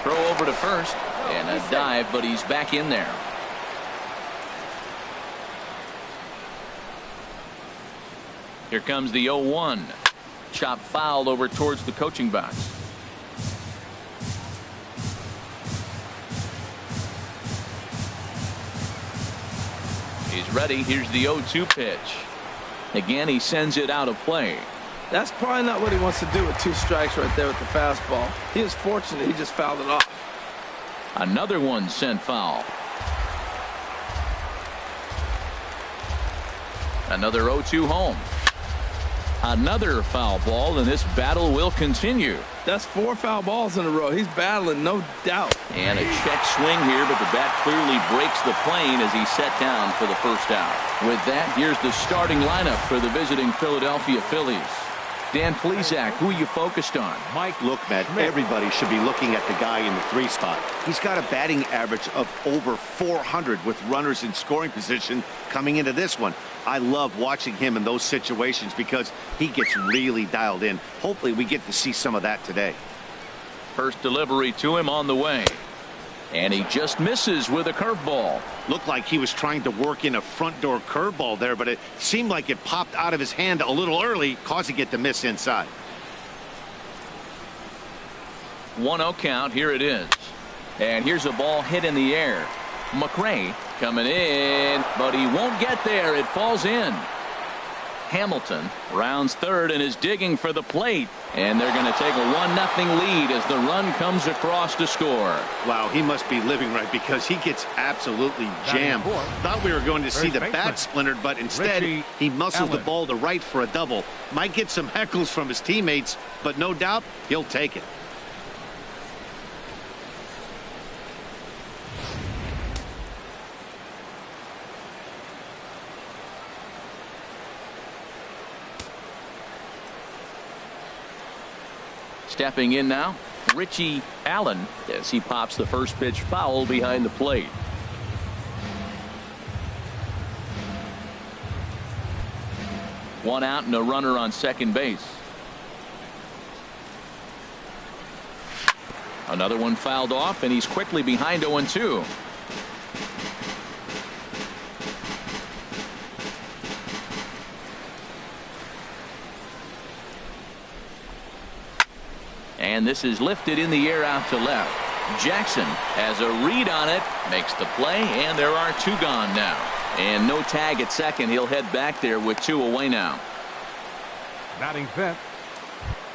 Throw over to first and a dive, but he's back in there. Here comes the 0-1. Chop fouled over towards the coaching box. He's ready. Here's the 0-2 pitch. Again, he sends it out of play. That's probably not what he wants to do with 2 strikes right there with the fastball. He was fortunate he just fouled it off. Another one sent foul. Another 0-2 home. Another foul ball, and this battle will continue. That's 4 foul balls in a row. He's battling, no doubt. And a check swing here, but the bat clearly breaks the plane as he's set down for the first out. With that, here's the starting lineup for the visiting Philadelphia Phillies. Dan Plesac, who are you focused on? Look, Matt, everybody should be looking at the guy in the 3 spot. He's got a batting average of over 400 with runners in scoring position coming into this one. I love watching him in those situations because he gets really dialed in. Hopefully we get to see some of that today. First delivery to him on the way. And he just misses with a curveball. Looked like he was trying to work in a front door curveball there, but it seemed like it popped out of his hand a little early, causing it to miss inside. 1-0 count. Here it is. And here's a ball hit in the air. McRae coming in, but he won't get there. It falls in. Hamilton rounds third and is digging for the plate. And they're going to take a 1-0 lead as the run comes across to score. Wow, he must be living right because he gets absolutely jammed. Thought we were going to see the bat splintered, but instead he muscles the ball to right for a double. Might get some heckles from his teammates, but no doubt he'll take it. Stepping in now, Richie Allen, as he pops the first pitch foul behind the plate. One out and a runner on second base. Another one fouled off, and he's quickly behind 0-2. And this is lifted in the air out to left. Jackson has a read on it, makes the play, and there are 2 gone now. And no tag at second. He'll head back there with 2 away now. Batting fifth,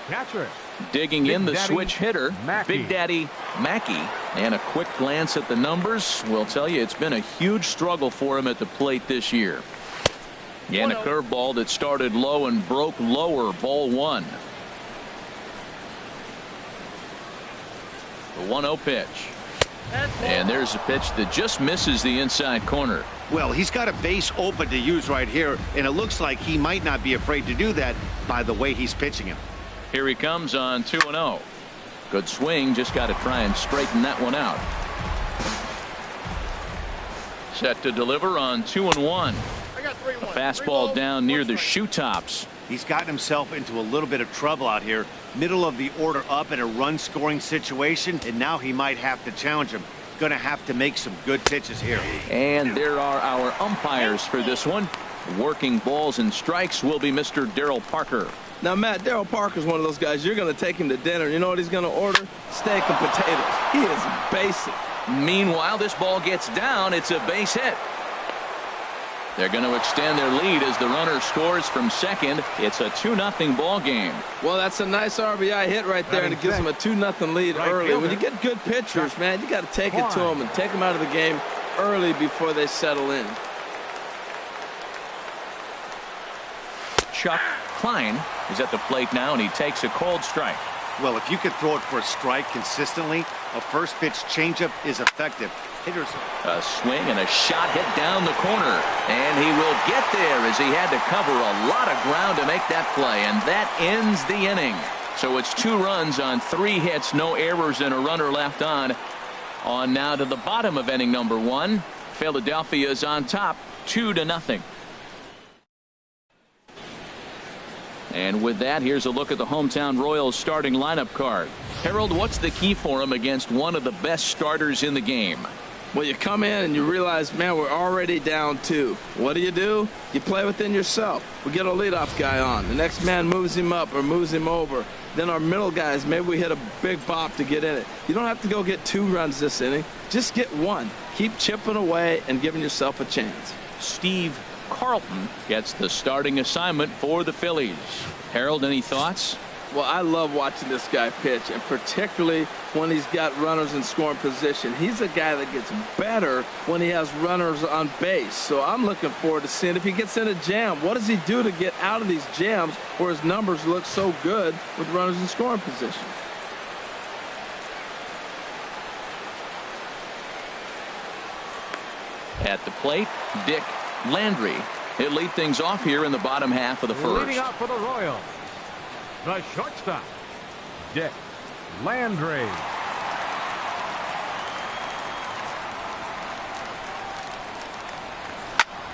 catcher. Digging in the switch hitter, Big Daddy Mackey. And a quick glance at the numbers will tell you it's been a huge struggle for him at the plate this year. And a curveball that started low and broke lower, ball 1. The 1-0 pitch. And there's a pitch that just misses the inside corner. Well, he's got a base open to use right here, and it looks like he might not be afraid to do that by the way he's pitching him. Here he comes on 2-0. Good swing, just got to try and straighten that one out. Set to deliver on 2-1. A fastball down near the shoe tops. He's gotten himself into a little bit of trouble out here. Middle of the order up in a run scoring situation, and now he might have to challenge him. Going to have to make some good pitches here. And there are our umpires for this one. Working balls and strikes will be Mr. Darryl Parker. Now, Matt, Darryl Parker's one of those guys. You're going to take him to dinner. You know what he's going to order? Steak and potatoes. He is basic. Meanwhile, this ball gets down. It's a base hit. They're going to extend their lead as the runner scores from second. It's a 2-0 ball game. Well, that's a nice RBI hit right there, and it gives them a 2-0 lead early. When you get good pitchers, man, you got to take it to them and take them out of the game early before they settle in. Chuck Klein is at the plate now, and he takes a cold strike. Well, if you could throw it for a strike consistently, a first pitch changeup is effective. Hitters. A swing and a shot hit down the corner, and he will get there as he had to cover a lot of ground to make that play, and that ends the inning. So it's 2 runs on 3 hits, no errors, and a runner left on. On now to the bottom of inning number 1. Philadelphia is on top, 2-0. And with that, here's a look at the hometown Royals starting lineup card. Harold, what's the key for him against one of the best starters in the game? Well, you come in and you realize, man, we're already down 2. What do? You play within yourself. We get a leadoff guy on. The next man moves him up or moves him over. Then our middle guys, maybe we hit a big bop to get in it. You don't have to go get 2 runs this inning. Just get 1. Keep chipping away and giving yourself a chance. Steve Carlton gets the starting assignment for the Phillies. Harold, any thoughts? Well, I love watching this guy pitch, and particularly when he's got runners in scoring position. He's a guy that gets better when he has runners on base. So I'm looking forward to seeing if he gets in a jam. What does he do to get out of these jams where his numbers look so good with runners in scoring position? At the plate, Dick Landry. He'll lead things off here in the bottom half of the first. Leading out for the Royals, the shortstop, Dick Landry.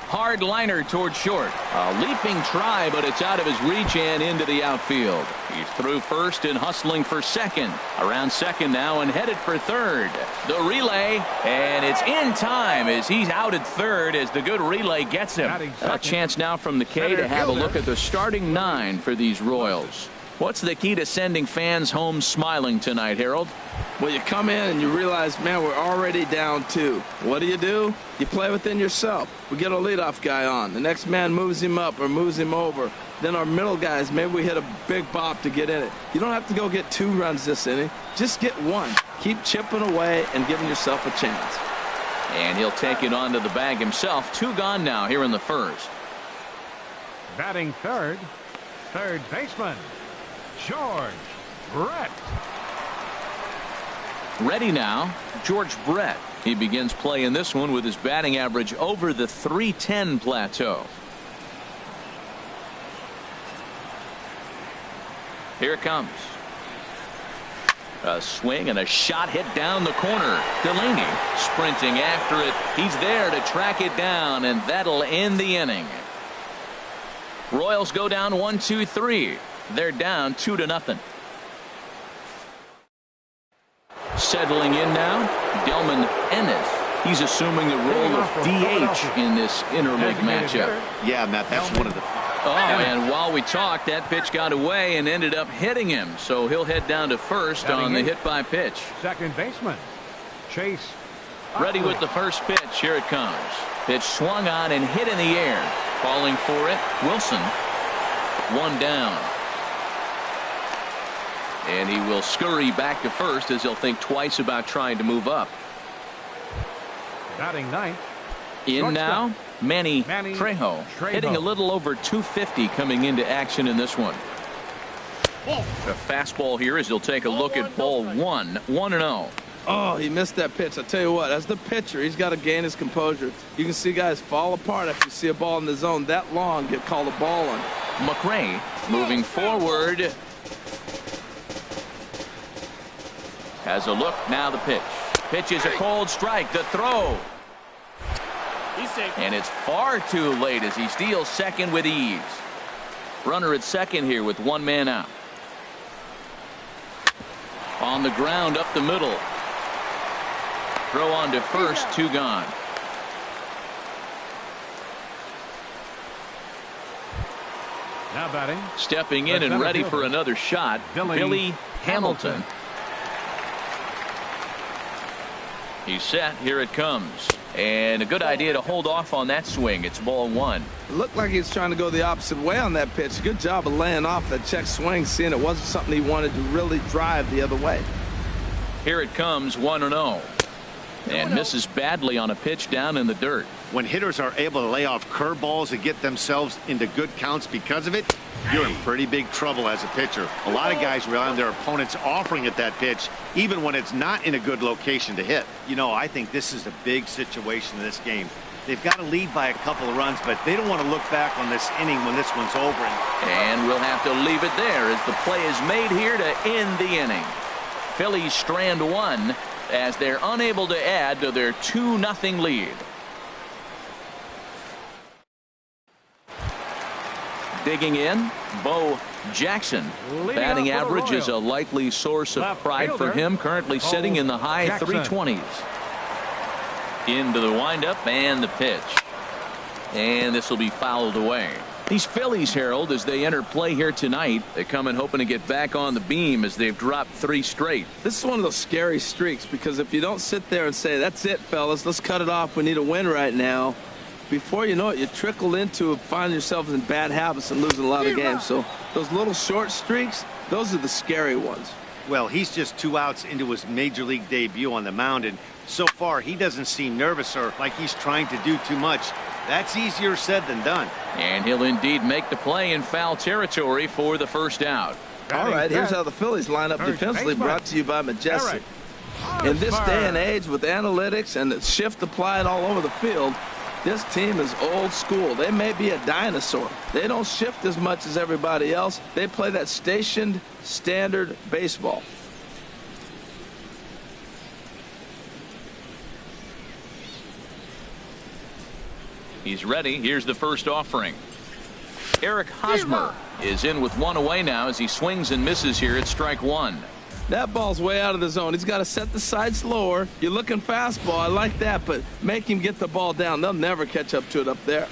Hard liner toward short. A leaping try, but it's out of his reach and into the outfield. He's through first and hustling for second. Around second now and headed for third. The relay, and it's in time as he's out at third as the good relay gets him. A chance now from the K to have a look at the starting 9 for these Royals. What's the key to sending fans home smiling tonight, Harold? Well, you come in and you realize, man, we're already down 2. What do? You play within yourself. We get a leadoff guy on. The next man moves him up or moves him over. Then our middle guys, maybe we hit a big bop to get in it. You don't have to go get 2 runs this inning. Just get 1. Keep chipping away and giving yourself a chance. And he'll take it onto the bag himself. 2 gone now here in the first. Batting third baseman, George Brett. Ready now, George Brett. He begins play in this one with his batting average over the .310 plateau. Here it comes. A swing and a shot hit down the corner. Delaney sprinting after it. He's there to track it down, and that'll end the inning. Royals go down 1-2-3. They're down 2-0. Settling in now, Delman Ennis. He's assuming the role of DH in this interleague matchup. Yeah, Matt, that's one of the... Oh, and while we talked, that pitch got away and ended up hitting him. So he'll head down to first on the hit by pitch. Second baseman, Chase. Ready with the first pitch. Here it comes. Pitch swung on and hit in the air. Falling for it, Wilson. 1 down. And he will scurry back to first as he'll think twice about trying to move up. Batting ninth. In now, Manny Trejo, hitting a little over 250 coming into action in this one. A fastball here as he'll take a look at ball 1. 1-0. Oh, he missed that pitch. I tell you what, as the pitcher, he's got to gain his composure. You can see guys fall apart after you see a ball in the zone that long get called a ball on. McRae moving forward. Has a look, now the pitch. Pitch is a cold strike, the throw. And it's far too late as he steals second with ease. Runner at second here with 1 man out. On the ground up the middle. Throw on to first, 2 gone. Now batting. Stepping in and ready for another shot, Billy Hamilton. He's set. Here it comes. And a good idea to hold off on that swing. It's ball 1. It looked like he was trying to go the opposite way on that pitch. Good job of laying off that check swing, seeing it wasn't something he wanted to really drive the other way. Here it comes, 1-0. And misses badly on a pitch down in the dirt. When hitters are able to lay off curveballs and get themselves into good counts because of it, you're in pretty big trouble as a pitcher. A lot of guys rely on their opponents offering at that pitch, even when it's not in a good location to hit. You know, I think this is a big situation in this game. They've got to lead by a couple of runs, but they don't want to look back on this inning when this one's over. And we'll have to leave it there as the play is made here to end the inning. Phillies strand 1 as they're unable to add to their 2-0 lead. Digging in, Bo Jackson, Leading batting off for the average is a Royals. likely source of Left pride for fielder, him, currently sitting in the high Jackson. 320s. Into the windup and the pitch. And this will be fouled away. These Phillies, Harold, as they enter play here tonight, they come in hoping to get back on the beam as they've dropped 3 straight. This is one of those scary streaks, because if you don't sit there and say, that's it, fellas, let's cut it off, we need a win right now, before you know it, you trickle into finding yourselves in bad habits and losing a lot of games. So those little short streaks, those are the scary ones. Well, he's just 2 outs into his major league debut on the mound, and so far he doesn't seem nervous or like he's trying to do too much. That's easier said than done. And he'll indeed make the play in foul territory for the first out. All right, here's how the Phillies line up defensively, brought to you by Majestic. In this day and age, with analytics and the shift applied all over the field, this team is old school. They may be a dinosaur. They don't shift as much as everybody else. They play that stationed, standard baseball. He's ready. Here's the first offering. Eric Hosmer is in with 1 away now as he swings and misses here at strike 1. That ball's way out of the zone. He's got to set the side slower. You're looking fastball. I like that, but make him get the ball down. They'll never catch up to it up there.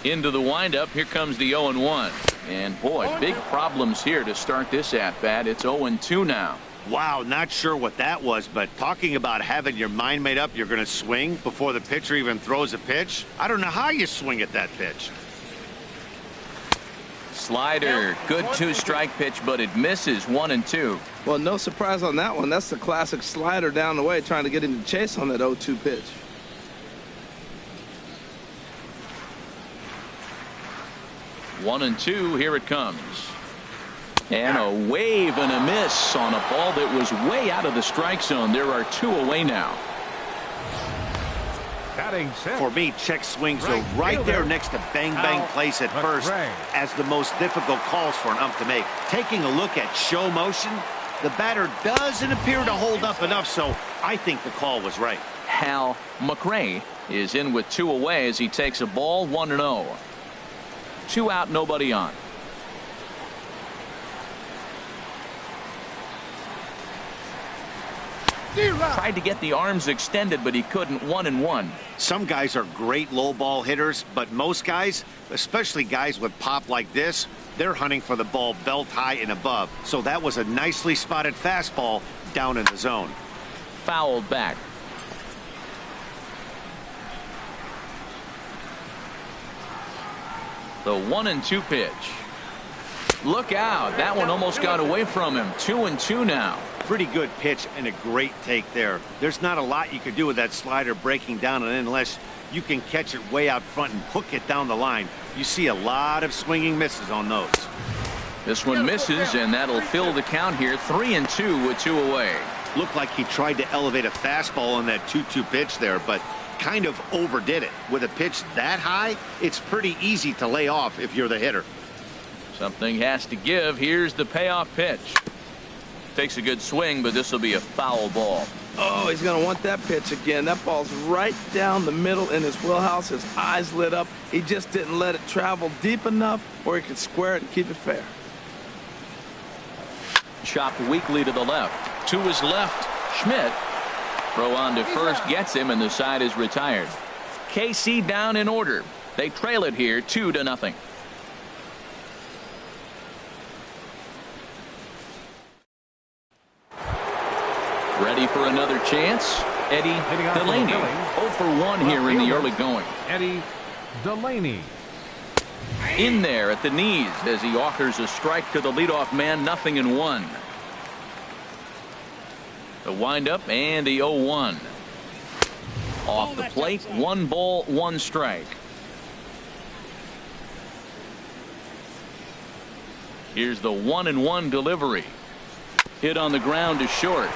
Into the windup. Here comes the 0-1. And boy, big problems here to start this at-bat. It's 0-2 now. Wow, not sure what that was, but talking about having your mind made up you're going to swing before the pitcher even throws a pitch. I don't know how you swing at that pitch. Slider, good 2-strike pitch, but it misses. 1-2. Well, no surprise on that one. That's the classic slider down the way, trying to get him to chase on that 0-2 pitch. One and two. Here it comes. And a wave and a miss on a ball that was way out of the strike zone. There are 2 away now. For me, check swings are right there next to bang bang place at first as the most difficult calls for an ump to make. Taking a look at show motion, the batter doesn't appear to hold up enough, so I think the call was right. Hal McRae is in with 2 away as he takes a ball. 1-0. 2 out, nobody on. Tried to get the arms extended, but he couldn't. 1-1. Some guys are great low ball hitters, but most guys, especially guys with pop like this, they're hunting for the ball belt high and above. So that was a nicely spotted fastball down in the zone. Fouled back. The 1-2 pitch. Look out. That one almost got away from him. 2-2 now. Pretty good pitch and a great take there. There's not a lot you could do with that slider breaking down, and unless you can catch it way out front and hook it down the line, you see a lot of swinging misses on those. This one misses, and that'll fill the count here. 3-2 with 2 away. Looked like he tried to elevate a fastball on that 2-2 pitch there, but kind of overdid it. With a pitch that high, it's pretty easy to lay off if you're the hitter. Something has to give. Here's the payoff pitch. Takes a good swing, but this will be a foul ball. Oh, he's going to want that pitch again. That ball's right down the middle in his wheelhouse. His eyes lit up. He just didn't let it travel deep enough where he could square it and keep it fair. Chopped weakly to the left. To his left, Schmidt. Throw on to first gets him, and the side is retired. KC down in order. They trail it here 2-0. Ready for another chance. Eddie Delaney. 0 for 1 here in the early going. Eddie Delaney. In there at the knees as he offers a strike to the leadoff man. 0-1. The windup and the 0-1. Off the plate. 1 ball, 1 strike. Here's the 1-1 delivery. Hit on the ground to short.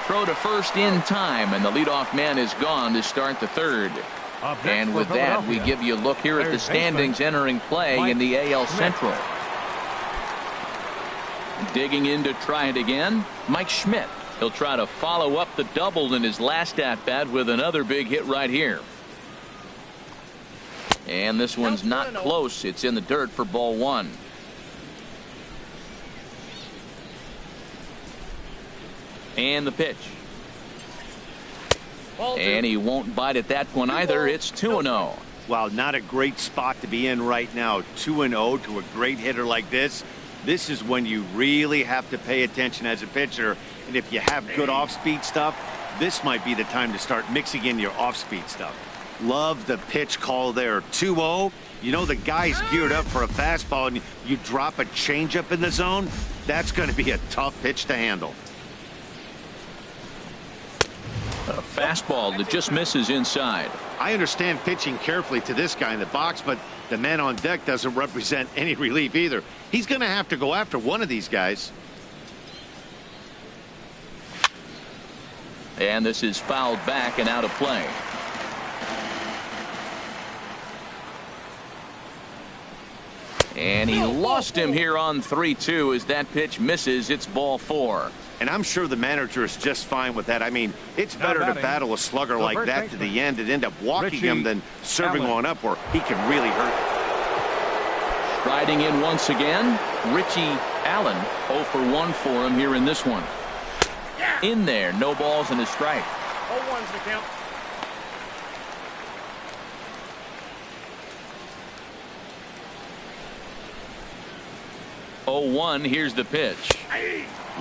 Throw to first in time, and the leadoff man is gone to start the third. And with that, we give you a look here at the standings entering play in the AL Central. Digging in to try it again, Mike Schmidt. He'll try to follow up the double in his last at-bat with another big hit right here. And this one's not close. It's in the dirt for ball one. And the pitch. And he won't bite at that one either. It's 2-0. Well, not a great spot to be in right now. 2-0 to a great hitter like this. This is when you really have to pay attention as a pitcher. And if you have good off-speed stuff, this might be the time to start mixing in your off-speed stuff. Love the pitch call there. 2-0. You know the guy's geared up for a fastball, and you drop a changeup in the zone. That's going to be a tough pitch to handle. A fastball that just misses inside. I understand pitching carefully to this guy in the box, but the man on deck doesn't represent any relief either. He's going to have to go after one of these guys. And this is fouled back and out of play. And he lost him here on 3-2 as that pitch misses. It's ball four. And I'm sure the manager is just fine with that. I mean, it's better to battle a slugger like that to the end and end up walking him than serving one up where he can really hurt. Striding in once again, Richie Allen. 0 for 1 for him here in this one. In there, no balls and a strike. 0-1's the count. Oh, here's the pitch.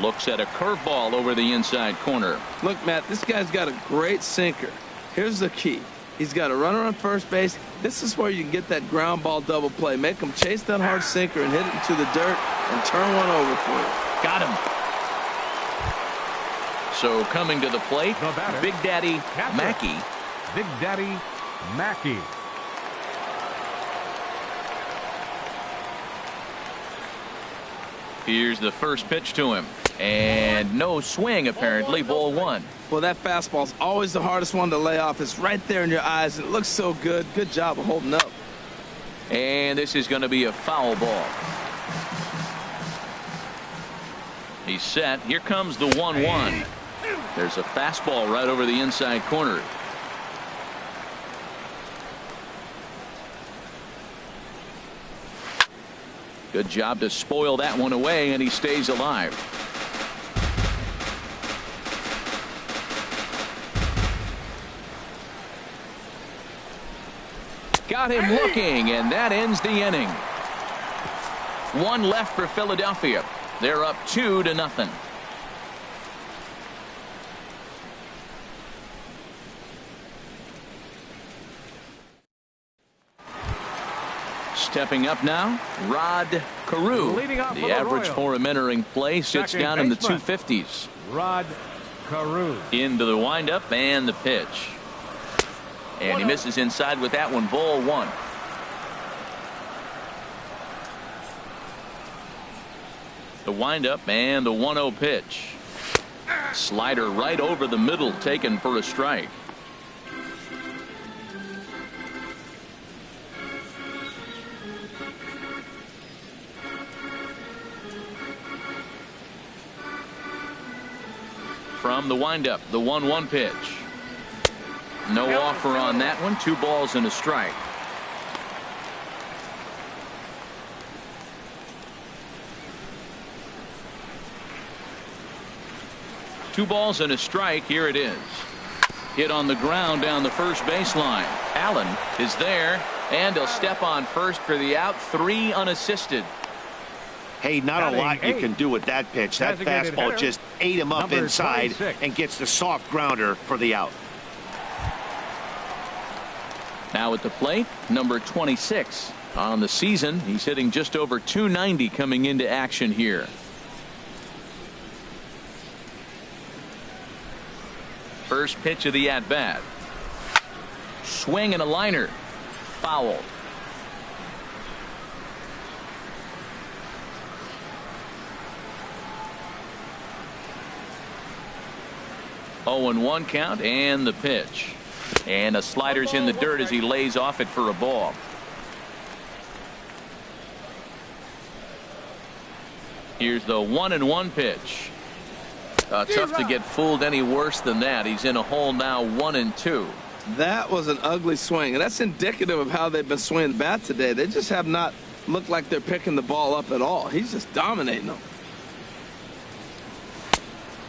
Looks at a curveball over the inside corner. Look, Matt, this guy's got a great sinker. Here's the key. He's got a runner on first base. This is where you can get that ground ball double play. Make him chase that hard sinker and hit it into the dirt and turn one over for you. Got him. So coming to the plate, Big Daddy Mackey. Big Daddy Mackey. Here's the first pitch to him. And no swing, apparently. Ball one. Well, that fastball's always the hardest one to lay off. It's right there in your eyes, and it looks so good. Good job of holding up. And this is going to be a foul ball. He's set. Here comes the 1-1. There's a fastball right over the inside corner. Good job to spoil that one away, and he stays alive. Got him looking, and that ends the inning. One left for Philadelphia. They're up 2-0. Stepping up now, Rod Carew. The average for him entering play sits down in the 250s. Rod Carew. Into the windup and the pitch. And he misses inside with that one. Ball one. The windup and the 1-0 pitch. Slider right over the middle, taken for a strike. From the windup, the 1-1 pitch. No offer on that one. 2 balls and a strike. Two balls and a strike. Here it is. Hit on the ground down the first baseline. Allen is there, and he'll step on first for the out. 3 unassisted. Hey, not a lot you can do with that pitch. That fastball just ate him up inside and gets the soft grounder for the out. Now at the plate, number 26 on the season. He's hitting just over 290 coming into action here. First pitch of the at-bat. Swing and a liner. Foul. Oh, and 1 count and the pitch. And a slider's in the dirt as he lays off it for a ball. Here's the 1-1 pitch. Tough to get fooled any worse than that. He's in a hole now, 1-2. That was an ugly swing, and that's indicative of how they've been swinging the bat today. They just have not looked like they're picking the ball up at all. He's just dominating them.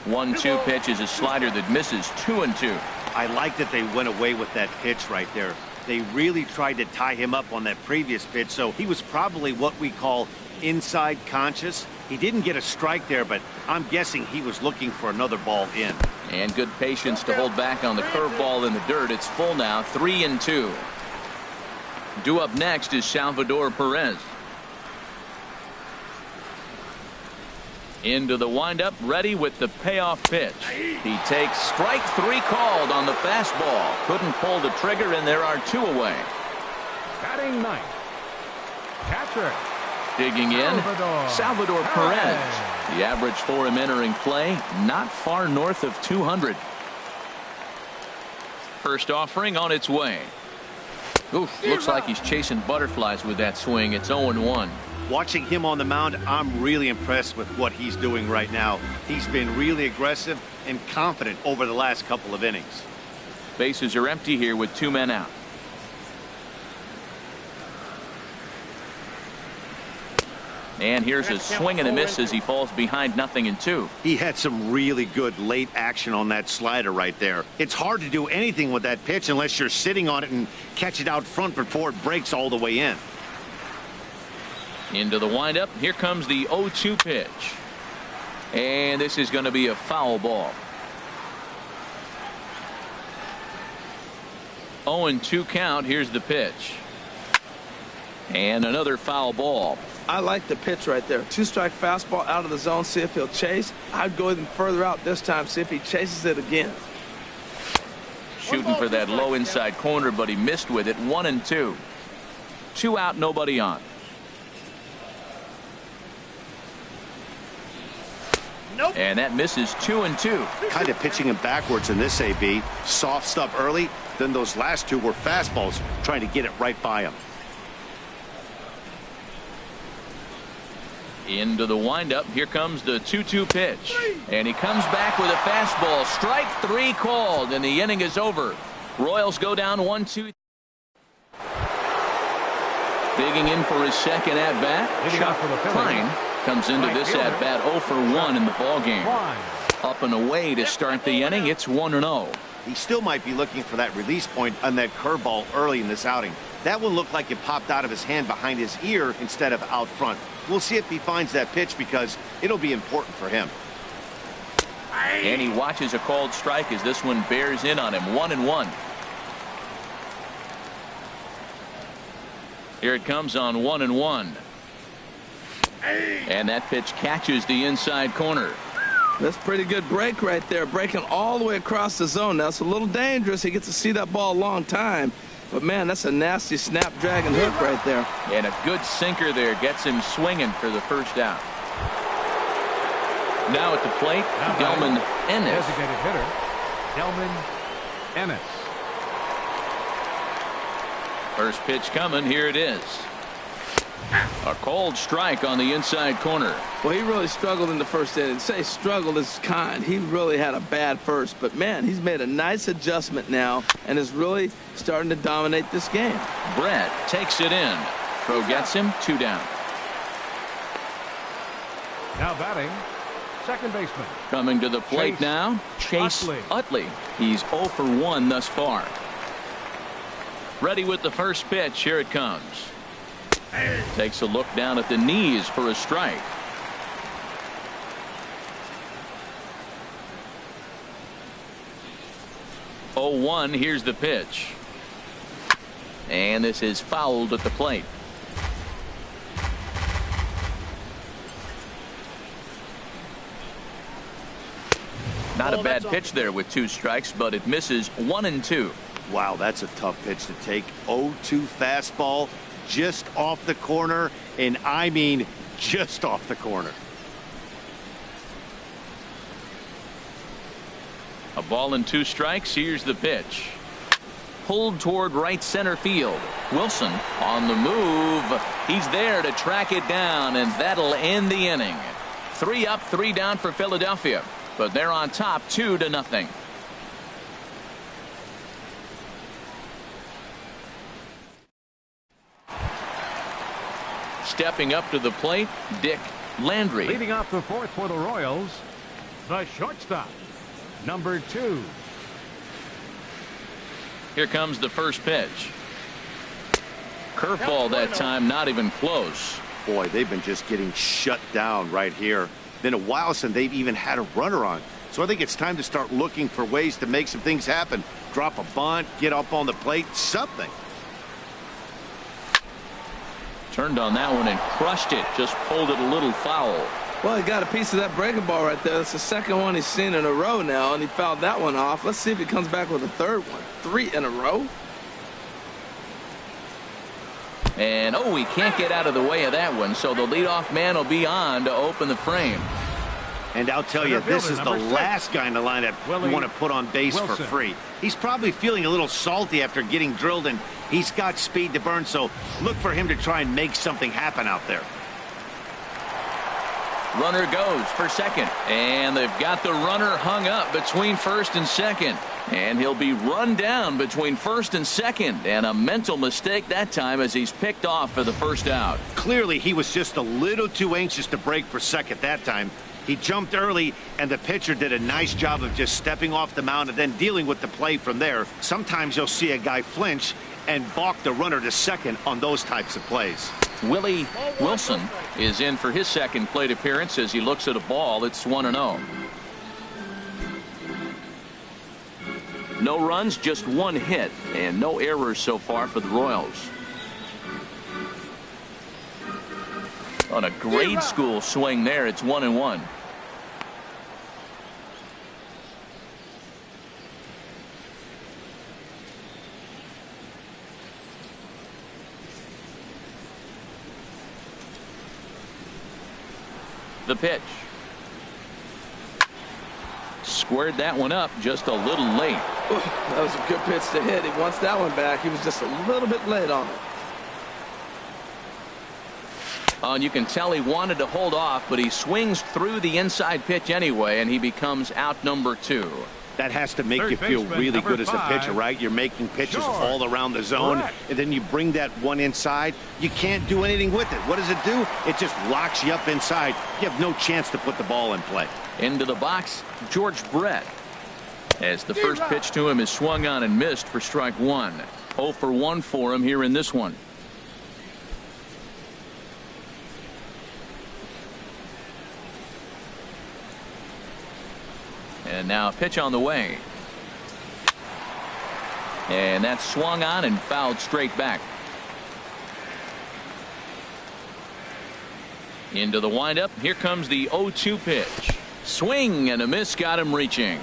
1-2 pitch is a slider that misses 2-2. I like that they went away with that pitch right there. They really tried to tie him up on that previous pitch, so he was probably what we call inside conscious. He didn't get a strike there, but I'm guessing he was looking for another ball in. And good patience to hold back on the curveball in the dirt. It's full now, 3-2. Due up next is Salvador Perez. Into the windup, ready with the payoff pitch. He takes strike 3 called on the fastball. Couldn't pull the trigger, and there are 2 away. Batting ninth, catcher. Digging in, Salvador Perez. The average for him entering play, not far north of 200. First offering on its way. Oof, looks like he's chasing butterflies with that swing. It's 0-1. Watching him on the mound, I'm really impressed with what he's doing right now. He's been really aggressive and confident over the last couple of innings. Bases are empty here with 2 men out. And here's a swing and a miss as he falls behind 0-2. He had some really good late action on that slider right there. It's hard to do anything with that pitch unless you're sitting on it and catch it out front before it breaks all the way in. Into the windup. Here comes the 0-2 pitch. And this is going to be a foul ball. 0-2 count. Here's the pitch. And another foul ball. I like the pitch right there. 2-strike fastball out of the zone, see if he'll chase. I'd go even further out this time, see if he chases it again. Shooting for that low inside corner, but he missed with it. 1-2. 2 out, nobody on. Nope. And that misses 2-2. Kind of pitching him backwards in this AB. Soft stuff early, then those last 2 were fastballs, trying to get it right by him. Into the windup. Here comes the 2-2 pitch. And he comes back with a fastball. Strike 3 called, and the inning is over. Royals go down 1-2. Digging in for his second at-bat. Chuck Klein comes into this at-bat 0 for 1 in the ballgame. Up and away to start the inning. It's 1-0. He still might be looking for that release point on that curveball early in this outing. That one looked like it popped out of his hand behind his ear instead of out front. We'll see if he finds that pitch because it'll be important for him. And he watches a called strike as this one bears in on him. 1-1. Here it comes on 1-1. And that pitch catches the inside corner. That's a pretty good break right there, breaking all the way across the zone. Now it's a little dangerous. He gets to see that ball a long time. But, man, that's a nasty snapdragon hook right there. And a good sinker there gets him swinging for the first out. Now at the plate, Delman Ennis. Designated hitter, Delman Ennis. First pitch coming. Here it is. A cold strike on the inside corner. Well, he really struggled in the first inning. Say struggled is kind. He really had a bad first. But, man, he's made a nice adjustment now and is really starting to dominate this game. Brett takes it in. Throw gets him. 2 down. Now batting, second baseman. Coming to the plate Chase now, Chase Utley. He's 0 for 1 thus far. Ready with the first pitch. Here it comes. Takes a look down at the knees for a strike. Oh, 1. Here's the pitch. And this is fouled at the plate. Not a bad pitch there with 2 strikes, but it misses 1-2. Wow, that's a tough pitch to take. 0-2 fastball. Just off the corner, and I mean just off the corner. A ball and 2 strikes. Here's the pitch. Pulled toward right center field. Wilson on the move. He's there to track it down, and that'll end the inning. 3 up, 3 down for Philadelphia, but they're on top 2-0. Stepping up to the plate, Dick Landry. Leading off the fourth for the Royals, the shortstop, number 2. Here comes the first pitch. Curveball that time, not even close. Boy, they've been just getting shut down right here. Been a while since they've even had a runner on. So I think it's time to start looking for ways to make some things happen. Drop a bunt, get up on the plate, something. Turned on that one and crushed it. Just pulled it a little foul. Well, he got a piece of that breaking ball right there. That's the second one he's seen in a row now, and he fouled that one off. Let's see if he comes back with a third one. 3 in a row. And, oh, he can't get out of the way of that one, so the leadoff man will be on to open the frame. And I'll tell you, this is the last guy in the lineup you want to put on base for free. He's probably feeling a little salty after getting drilled, and he's got speed to burn, so look for him to try and make something happen out there. Runner goes for second, and they've got the runner hung up between first and second. And he'll be run down between first and second, and a mental mistake that time as he's picked off for the first out. Clearly, he was just a little too anxious to break for second that time. He jumped early, and the pitcher did a nice job of just stepping off the mound and then dealing with the play from there. Sometimes you'll see a guy flinch and balk the runner to second on those types of plays. Willie Wilson is in for his second plate appearance as he looks at a ball. It's 1-0. No runs, just 1 hit, and no errors so far for the Royals. On a grade school swing there, it's 1-1. The pitch. Squared that one up just a little late. Ooh, that was a good pitch to hit. He wants that one back. He was just a little bit late on it. And you can tell he wanted to hold off, but he swings through the inside pitch anyway, and he becomes out number 2. That has to make you feel really good as a pitcher, right? You're making pitches all around the zone, and then you bring that one inside. You can't do anything with it. What does it do? It just locks you up inside. You have no chance to put the ball in play. Into the box, George Brett. As the first pitch to him is swung on and missed for strike 1. 0 for 1 for him here in this one. And now a pitch on the way. And that's swung on and fouled straight back. Into the windup. Here comes the 0-2 pitch. Swing and a miss got him reaching.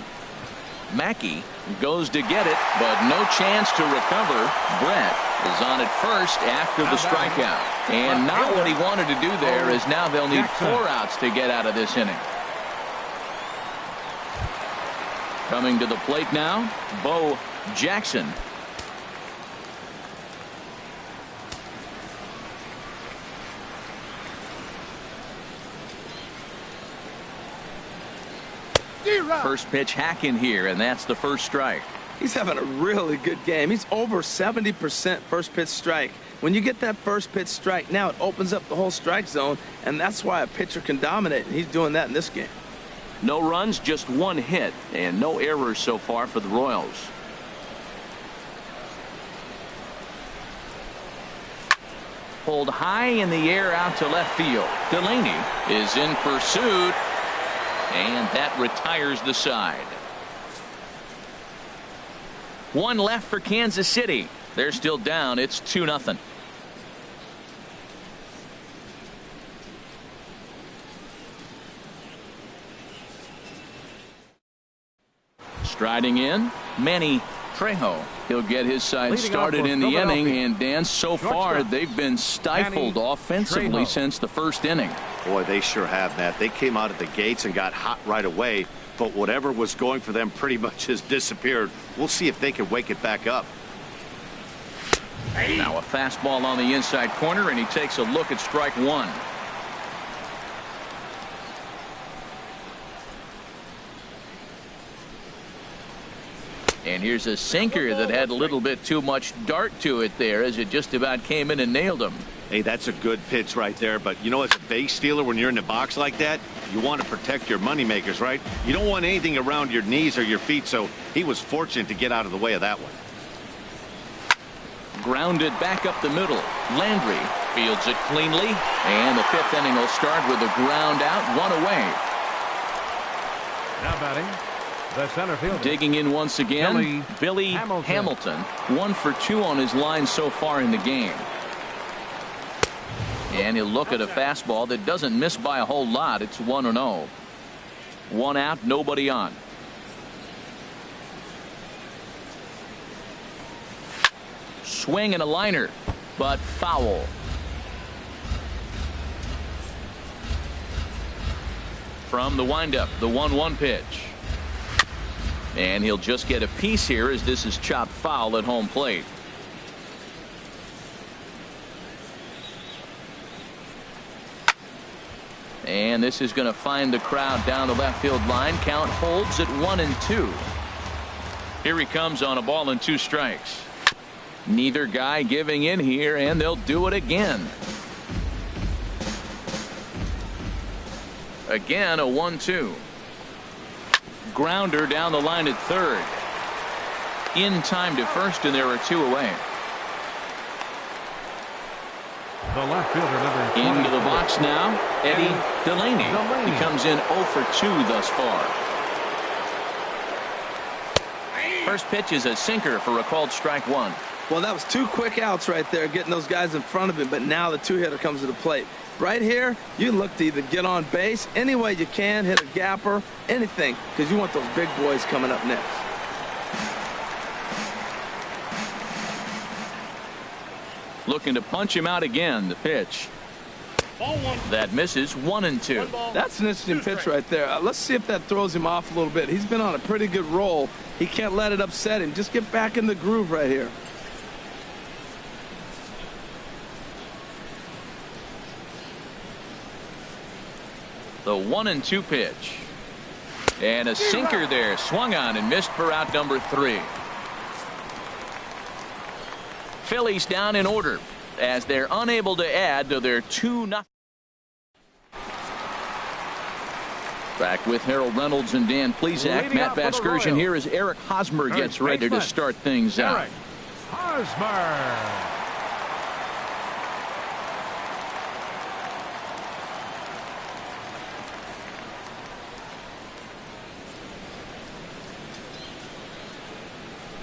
Mackey goes to get it, but no chance to recover. Brett is on at first after the strikeout. And not what he wanted to do there, as now they'll need 4 outs to get out of this inning. Coming to the plate now, Bo Jackson. First pitch hack in here, and that's the first strike. He's having a really good game. He's over 70% first pitch strike. When you get that first pitch strike, now it opens up the whole strike zone, and that's why a pitcher can dominate, and he's doing that in this game. No runs, just 1 hit, and no errors so far for the Royals. Pulled high in the air out to left field. Delaney is in pursuit, and that retires the side. 1 left for Kansas City. They're still down. It's 2-0. Striding in, Manny Trejo. He'll get his side started in the inning, and Dan, so far they've been stifled offensively since the first inning. Boy, they sure have, Matt. They came out of the gates and got hot right away, but whatever was going for them pretty much has disappeared. We'll see if they can wake it back up. Now a fastball on the inside corner, and he takes a look at strike 1. And here's a sinker that had a little bit too much dart to it there, as it just about came in and nailed him. Hey, that's a good pitch right there. But, you know, as a base stealer, when you're in the box like that, you want to protect your moneymakers, right? You don't want anything around your knees or your feet, so he was fortunate to get out of the way of that one. Grounded back up the middle. Landry fields it cleanly. And the fifth inning will start with a ground out, one away. Now batting, the center fielder. Digging in once again, Billy Hamilton. 1 for 2 on his line so far in the game. And he'll look at a fastball that doesn't miss by a whole lot. It's 1-0. 1 out, nobody on. Swing and a liner, but foul. From the windup, the 1-1 pitch. And he'll just get a piece here as this is chopped foul at home plate. And this is going to find the crowd down the left field line. Count holds at 1-2. Here he comes on a ball and 2 strikes. Neither guy giving in here, and they'll do it again. Again, a 1-2. Grounder down the line at third. In time to first, and there are 2 away. The left fielder, number 20. Into the box now, Eddie Delaney. He comes in 0 for 2 thus far. First pitch is a sinker for a called strike 1. Well, that was 2 quick outs right there, getting those guys in front of him, but now the 2-hitter comes to the plate. Right here, you look to either get on base any way you can, hit a gapper, anything, because you want those big boys coming up next. Looking to punch him out again. The pitch. That misses. 1-2. That's an interesting pitch right there. Let's see if that throws him off a little bit. He's been on a pretty good roll. He can't let it upset him. Just get back in the groove right here. The 1-2 pitch. And a sinker there. Swung on and missed for out number 3. Phillies down in order as they're unable to add to their 2-0. Back with Harold Reynolds and Dan Plesac. Matt Vasgersian here as Eric Hosmer gets ready to start things out. Eric Hosmer.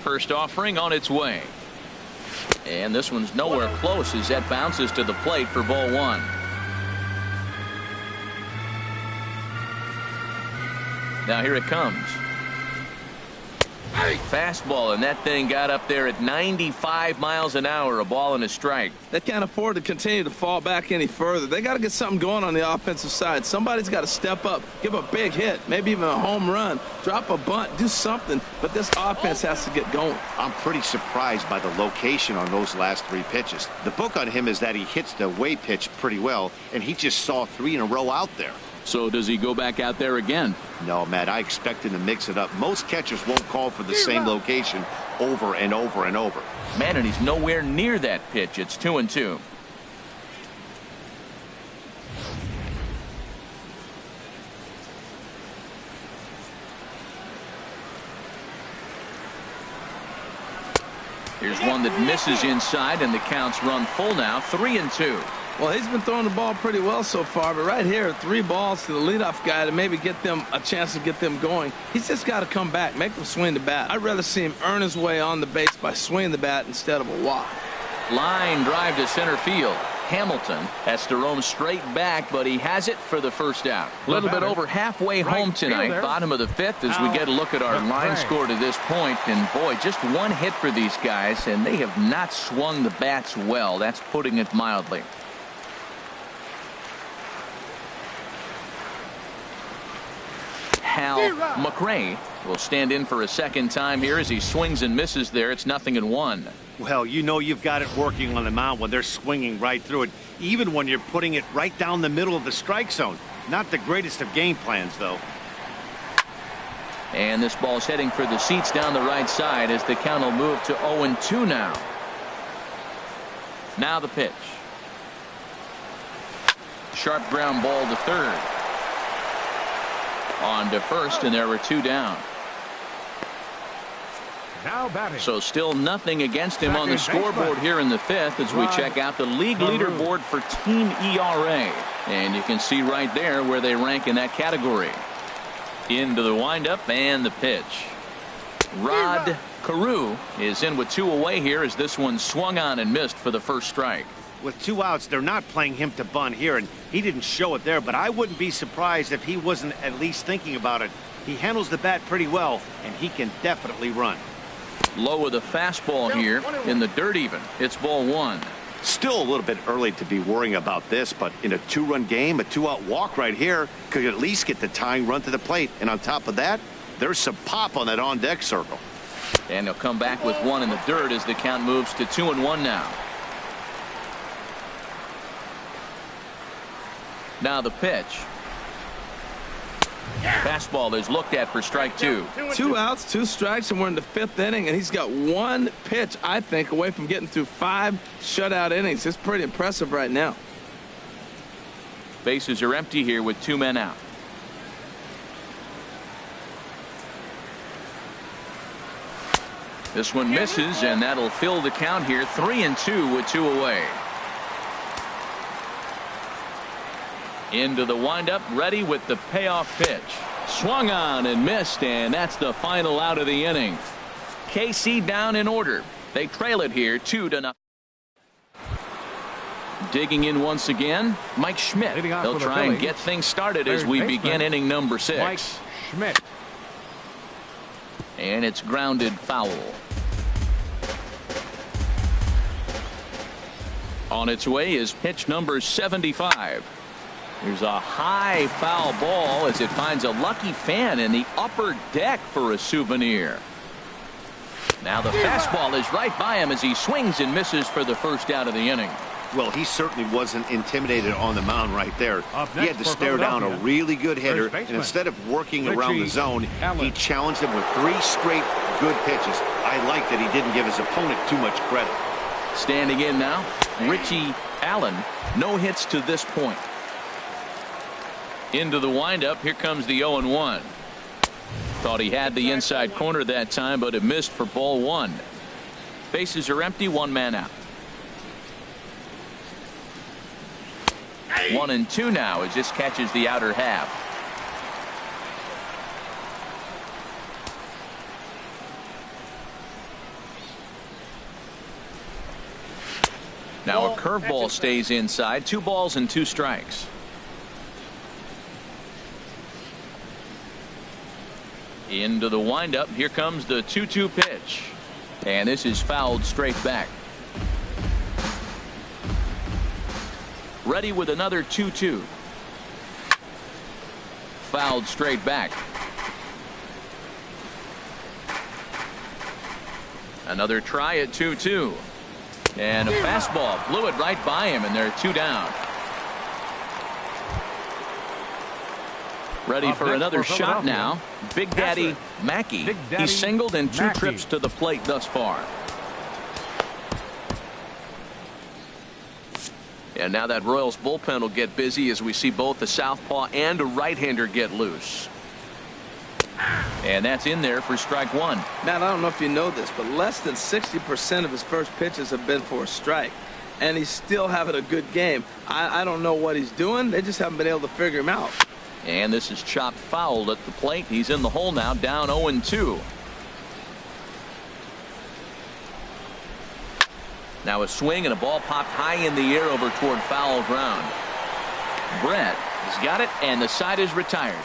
First offering on its way. And this one's nowhere close as that bounces to the plate for ball 1. Now here it comes. Fastball, and that thing got up there at 95 miles an hour, a ball and a strike. They can't afford to continue to fall back any further. They got to get something going on the offensive side. Somebody's got to step up, give a big hit, maybe even a home run, drop a bunt, do something. But this offense has to get going. I'm pretty surprised by the location on those last 3 pitches. The book on him is that he hits the away pitch pretty well, and he just saw 3 in a row out there. So does he go back out there again? No, Matt, I expect him to mix it up. Most catchers won't call for the same location over and over and over. Man, and he's nowhere near that pitch. It's 2-2. Here's one that misses inside, and the count's run full now. 3-2. Well, he's been throwing the ball pretty well so far, but right here, 3 balls to the leadoff guy to maybe get them a chance to get them going. He's just got to come back, make them swing the bat. I'd rather see him earn his way on the base by swinging the bat instead of a walk. Line drive to center field. Hamilton has to roam straight back, but he has it for the first out. A little bit over halfway home tonight, bottom of the 5th, as we get a look at our line score to this point. And boy, just 1 hit for these guys, and they have not swung the bats well. That's putting it mildly. Hal McRae will stand in for a second time here as he swings and misses there. It's 0-1. Well, you know you've got it working on the mound when they're swinging right through it, even when you're putting it right down the middle of the strike zone. Not the greatest of game plans, though. And this ball's heading for the seats down the right side as the count will move to 0-2 now. Now the pitch. Sharp ground ball to third. On to first, and there were 2 down. Now batting. So still nothing against him on the scoreboard here in the 5th as we check out the league leaderboard for team ERA. And you can see right there where they rank in that category. Into the windup and the pitch. Rod Carew is in with 2 away here as this one swung on and missed for the first strike. With 2 outs, they're not playing him to bunt here, and he didn't show it there, but I wouldn't be surprised if he wasn't at least thinking about it. He handles the bat pretty well, and he can definitely run. Low with a fastball here in the dirt even. It's ball 1. Still a little bit early to be worrying about this, but in a 2-run game, a 2-out walk right here could at least get the tying run to the plate. And on top of that, there's some pop on that on-deck circle. And he'll come back with 1 in the dirt as the count moves to 2-1 now. Now the pitch. Fastball is looked at for strike 2. 2 outs, 2 strikes, and we're in the 5th inning, and he's got 1 pitch, I think, away from getting through 5 shutout innings. It's pretty impressive right now. Bases are empty here with 2 men out. This one misses, and that'll fill the count here. 3-2 with 2 away. Into the windup, ready with the payoff pitch. Swung on and missed, and that's the final out of the inning. KC down in order. They trail it here 2-0. Digging in once again, Mike Schmidt. They'll try and get things started as we begin inning number 6. Mike Schmidt. And it's grounded foul. On its way is pitch number 75. Here's a high foul ball as it finds a lucky fan in the upper deck for a souvenir. Now the fastball is right by him as he swings and misses for the first out of the inning. Well, he certainly wasn't intimidated on the mound right there. He had to stare down a really good hitter, and instead of working around the zone, he challenged him with 3 straight good pitches. I like that he didn't give his opponent too much credit. Standing in now, Richie Allen. No hits to this point. Into the windup, here comes the 0-1. Thought he had the inside corner that time, but it missed for ball 1. Bases are empty, 1 man out. 1-2 now as this catches the outer half. Now a curveball stays inside. 2 balls and 2 strikes. Into the windup. Here comes the 2-2 pitch. And this is fouled straight back. Ready with another 2-2. Fouled straight back. Another try at 2-2. And a fastball blew it right by him, and they're 2 down. Ready for another shot now. Big Daddy Mackey. He singled in 2 trips to the plate thus far. And now that Royals bullpen will get busy as we see both the southpaw and a right-hander get loose. And that's in there for strike 1. Now, I don't know if you know this, but less than 60% of his first pitches have been for a strike. And he's still having a good game. I don't know what he's doing. They just haven't been able to figure him out. And this is chopped fouled at the plate. He's in the hole now, down 0-2. Now a swing and a ball popped high in the air over toward foul ground. Brett has got it, and the side is retired.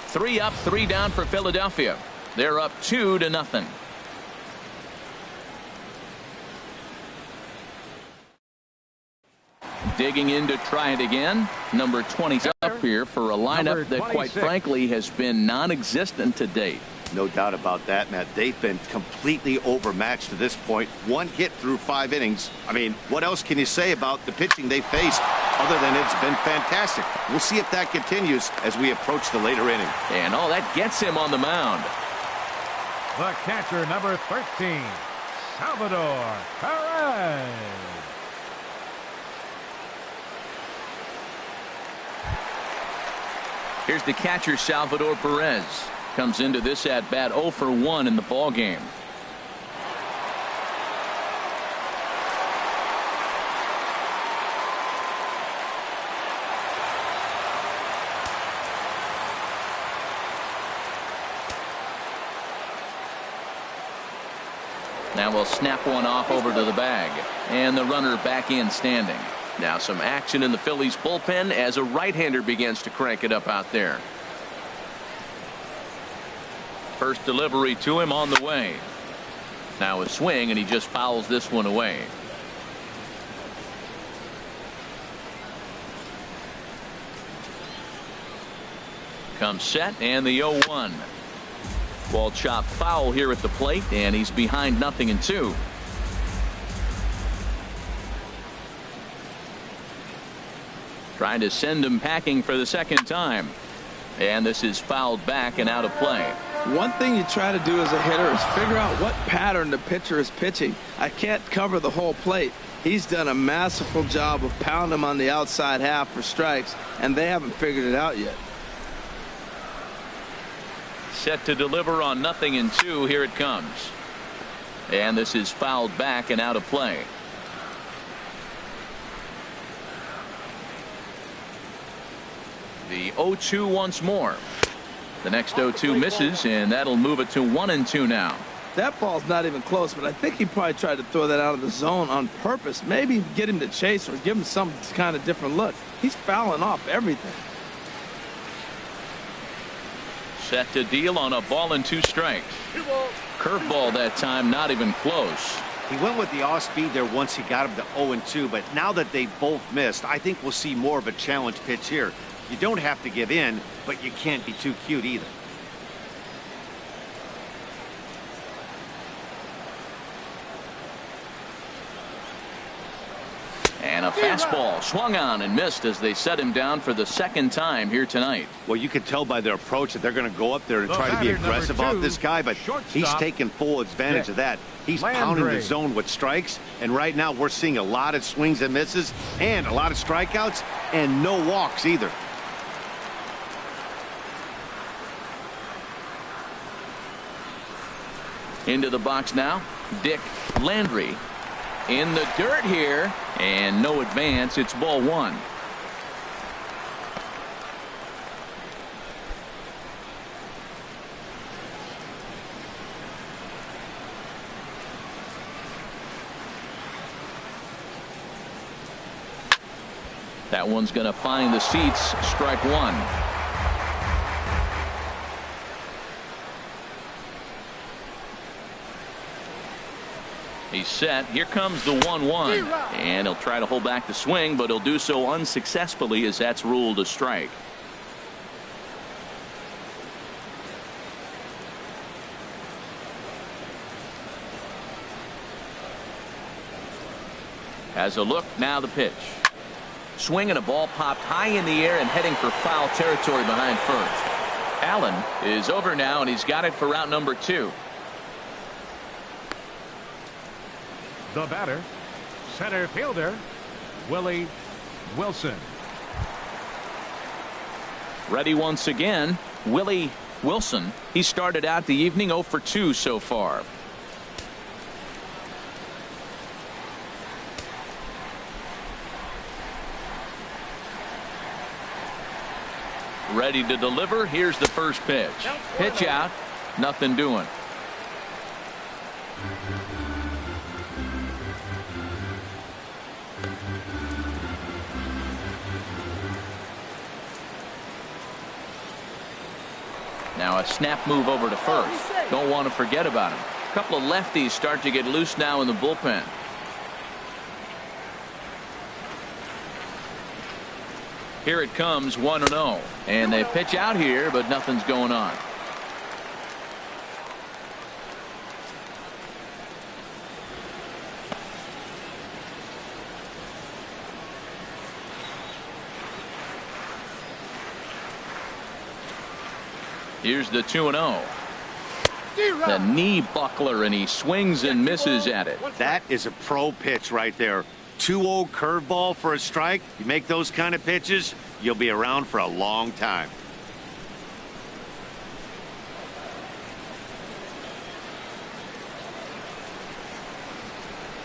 3 up, 3 down for Philadelphia. They're up 2-0. Digging in to try it again. Number 20's up here for a lineup that, quite frankly, has been non-existent to date. No doubt about that, Matt. They've been completely overmatched to this point. 1 hit through 5 innings. I mean, what else can you say about the pitching they faced other than it's been fantastic? We'll see if that continues as we approach the later inning. And all that gets him on the mound. The catcher, number 13, Salvador Perez. Here's the catcher, Salvador Perez. Comes into this at bat 0 for 1 in the ball game. Now we'll snap one off over to the bag, and the runner back in standing. Now some action in the Phillies bullpen as a right-hander begins to crank it up out there. First delivery to him on the way. Now a swing, and he just fouls this one away. Comes set, and the 0-1. Ball chopped foul here at the plate, and he's behind 0-2. Trying to send him packing for the second time. And this is fouled back and out of play. One thing you try to do as a hitter is figure out what pattern the pitcher is pitching. I can't cover the whole plate. He's done a masterful job of pounding him on the outside half for strikes, and they haven't figured it out yet. Set to deliver on 0-2. Here it comes. And this is fouled back and out of play. The 0-2 once more. The next 0-2 misses, and that'll move it to 1-2 now. That ball's not even close, but I think he probably tried to throw that out of the zone on purpose. Maybe get him to chase or give him some kind of different look. He's fouling off everything. Set to deal on a ball and 2 strikes. Curveball that time, not even close. He went with the off speed there once he got him to 0-2, but now that they both missed, I think we'll see more of a challenge pitch here. You don't have to give in, but you can't be too cute either. And a fastball swung on and missed as they set him down for the second time here tonight. Well, you can tell by their approach that they're going to go up there and try to be aggressive off this guy, but he's taking full advantage of that. He's pounding the zone with strikes, and right now we're seeing a lot of swings and misses and a lot of strikeouts and no walks either. Into the box now, Dick Landry. In the dirt here, and no advance. It's ball 1. That one's going to find the seats. Strike 1. He's set. Here comes the 1-1. And he'll try to hold back the swing, but he'll do so unsuccessfully as that's ruled a strike. Has a look. Now the pitch. Swing and a ball popped high in the air and heading for foul territory behind first. Allen is over now, and he's got it for route number 2. The batter, center fielder, Willie Wilson. Ready once again, Willie Wilson. He started out the evening 0 for 2 so far. Ready to deliver. Here's the first pitch. Pitch out. Nothing doing. Now a snap move over to first. Don't want to forget about him. A couple of lefties start to get loose now in the bullpen. Here it comes, 1-0. And they pitch out here, but nothing's going on. Here's the 2-0. The knee buckler, and he swings and misses at it. That is a pro pitch right there. 2-0 curveball for a strike. You make those kind of pitches, you'll be around for a long time.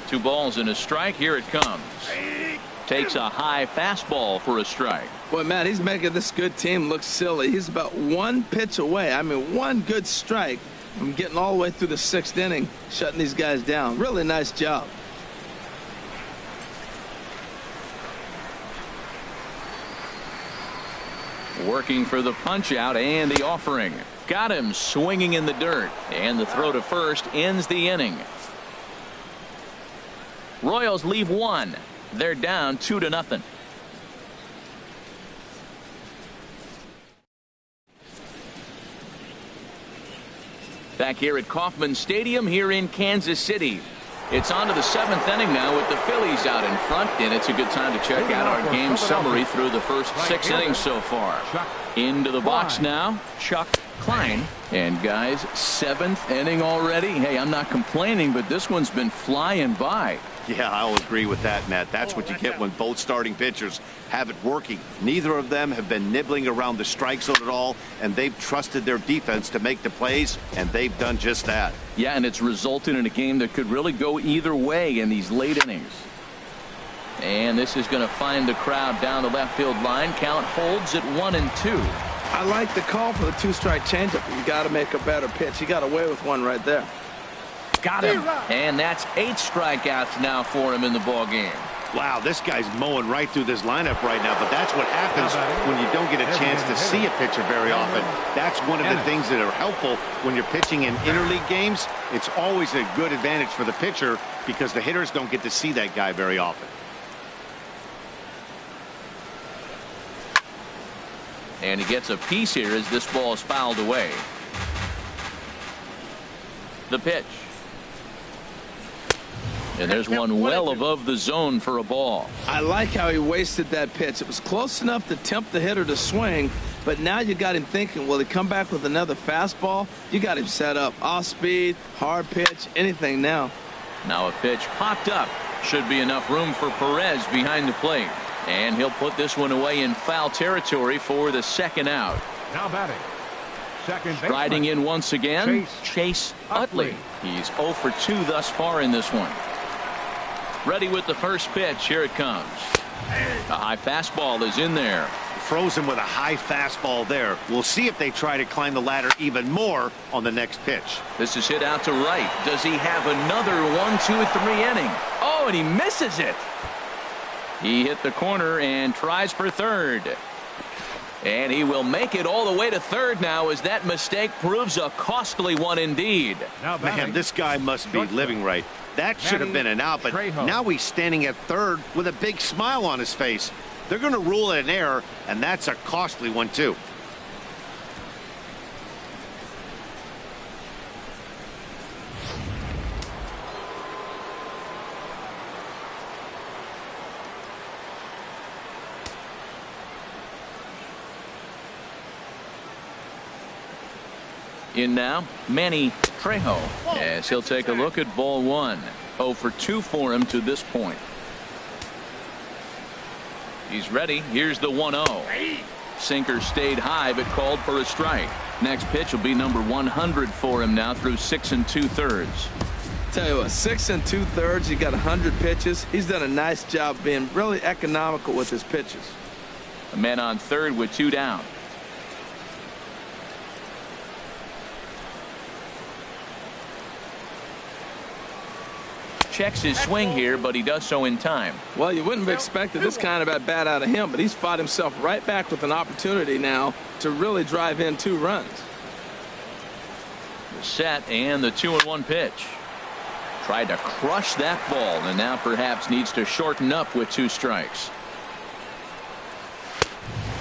2 balls and a strike. Here it comes. Takes a high fastball for a strike. Boy, Matt, he's making this good team look silly. He's about 1 pitch away. I mean, 1 good strike from getting all the way through the 6th inning, shutting these guys down. Really nice job. Working for the punch out and the offering. Got him swinging in the dirt. And the throw to first ends the inning. Royals leave 1. They're down 2-0. Back here at Kauffman Stadium here in Kansas City. It's on to the 7th inning now with the Phillies out in front, and it's a good time to check out our game summary through the first 6 innings so far. Into the box now, Chuck Klein. And guys, 7th inning already. Hey, I'm not complaining, but this one's been flying by. Yeah, I'll agree with that, Matt. That's what you get when both starting pitchers have it working. Neither of them have been nibbling around the strike zone at all, and they've trusted their defense to make the plays, and they've done just that. Yeah, and it's resulted in a game that could really go either way in these late innings. And this is going to find the crowd down the left field line. Count holds at 1-2. I like the call for the 2-strike changeup. You got to make a better pitch. He got away with 1 right there. Got him. And that's 8 strikeouts now for him in the ball game. Wow, this guy's mowing right through this lineup right now, but that's what happens when you don't get a chance to see a pitcher very often. That's one of the things that are helpful when you're pitching in interleague games. It's always a good advantage for the pitcher because the hitters don't get to see that guy very often. And he gets a piece here as this ball is fouled away. The pitch. And there's one well above the zone for a ball. I like how he wasted that pitch. It was close enough to tempt the hitter to swing, but now you got him thinking, will he come back with another fastball? You got him set up. Off speed, hard pitch, anything now. Now a pitch popped up. Should be enough room for Perez behind the plate. And he'll put this one away in foul territory for the 2nd out. Now batting. Second baseman. Riding in once again, Chase Utley. He's 0 for 2 thus far in this one. Ready with the first pitch. Here it comes. A high fastball is in there. Frozen with a high fastball there. We'll see if they try to climb the ladder even more on the next pitch. This is hit out to right. Does he have another 1, 2, 3 inning? Oh, and he misses it. He hit the corner and tries for third. And he will make it all the way to third now as that mistake proves a costly one indeed. Man, this guy must be living right. That should have been an out, but now he's standing at third with a big smile on his face. They're going to rule it an error, and that's a costly one, too. In now, Manny Trejo, as he'll take a look at ball 1. 0 for 2 for him to this point. He's ready. Here's the 1-0. Sinker stayed high but called for a strike. Next pitch will be number 100 for him now through 6 2/3. Tell you what, 6 2/3. He got 100 pitches. He's done a nice job being really economical with his pitches. A man on third with 2 down. Checks his swing here, but he does so in time. Well, you wouldn't have expected this kind of at bat out of him, but he's fought himself right back with an opportunity now to really drive in 2 runs. The set and the 2-1 pitch. Tried to crush that ball and now perhaps needs to shorten up with 2 strikes.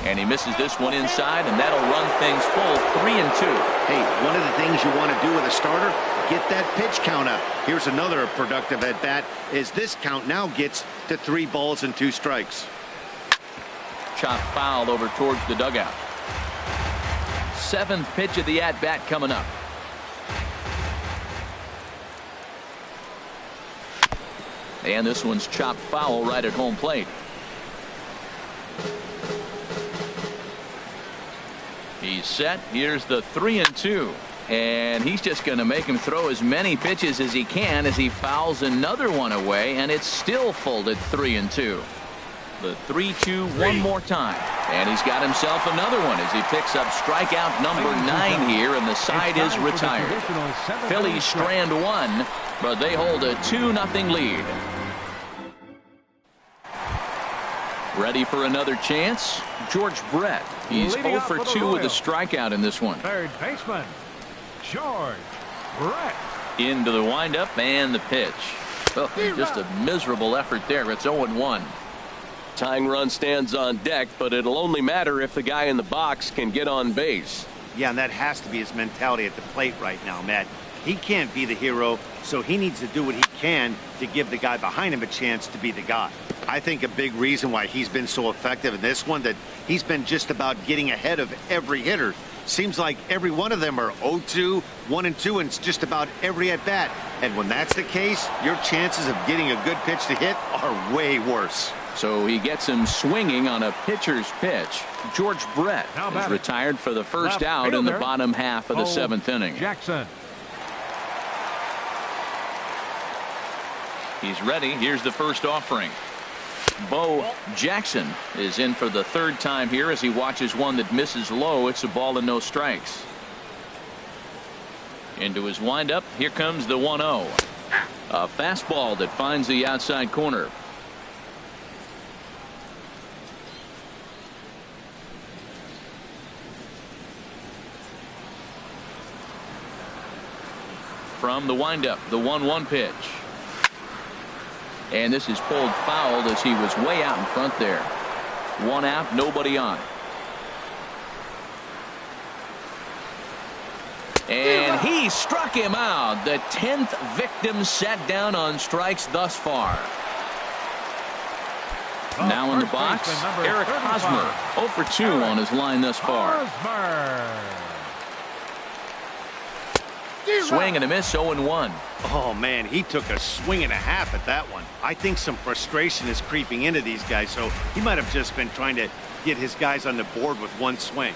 And he misses this one inside, and that'll run things full 3-2. Hey, one of the things you want to do with a starter, get that pitch count up. Here's another productive at bat as this count now gets to 3 balls and 2 strikes. Chop foul over towards the dugout. 7th pitch of the at bat coming up. And this one's chopped foul right at home plate. He's set. Here's the 3-2. And he's just going to make him throw as many pitches as he can as he fouls another one away, and it's still folded 3-2. The 3-2 one more time, and he's got himself another one as he picks up strikeout number 9 here, and the side is retired. Phillies strand one, but they hold a 2-0 lead. Ready for another chance? George Brett. He's 0 for 2 with a strikeout in this one. Third baseman, George Brett. Into the windup and the pitch. Oh, just a miserable effort there. It's 0-1. Tying run stands on deck, but it'll only matter if the guy in the box can get on base. Yeah, and that has to be his mentality at the plate right now, Matt. He can't be the hero, so he needs to do what he can to give the guy behind him a chance to be the guy. I think a big reason why he's been so effective in this one, that he's been just about getting ahead of every hitter. Seems like every one of them are 0-2, 1-2, and it's just about every at-bat. And when that's the case, your chances of getting a good pitch to hit are way worse. So he gets him swinging on a pitcher's pitch. George Brett is retired for the first out in the bottom half of the 7th inning. Jackson. He's ready. Here's the first offering. Bo Jackson is in for the 3rd time here as he watches one that misses low. It's a ball and no strikes. Into his windup. Here comes the 1-0. A fastball that finds the outside corner. From the windup, the 1-1 pitch. And this is pulled foul as he was way out in front there. 1 out, nobody on. And he struck him out. The 10th victim set down on strikes thus far. Now in the box, Eric Hosmer. 0 for 2 on his line thus far. Swing and a miss, 0-1. Oh, man, he took a swing and a half at that one. I think some frustration is creeping into these guys, so he might have just been trying to get his guys on the board with one swing.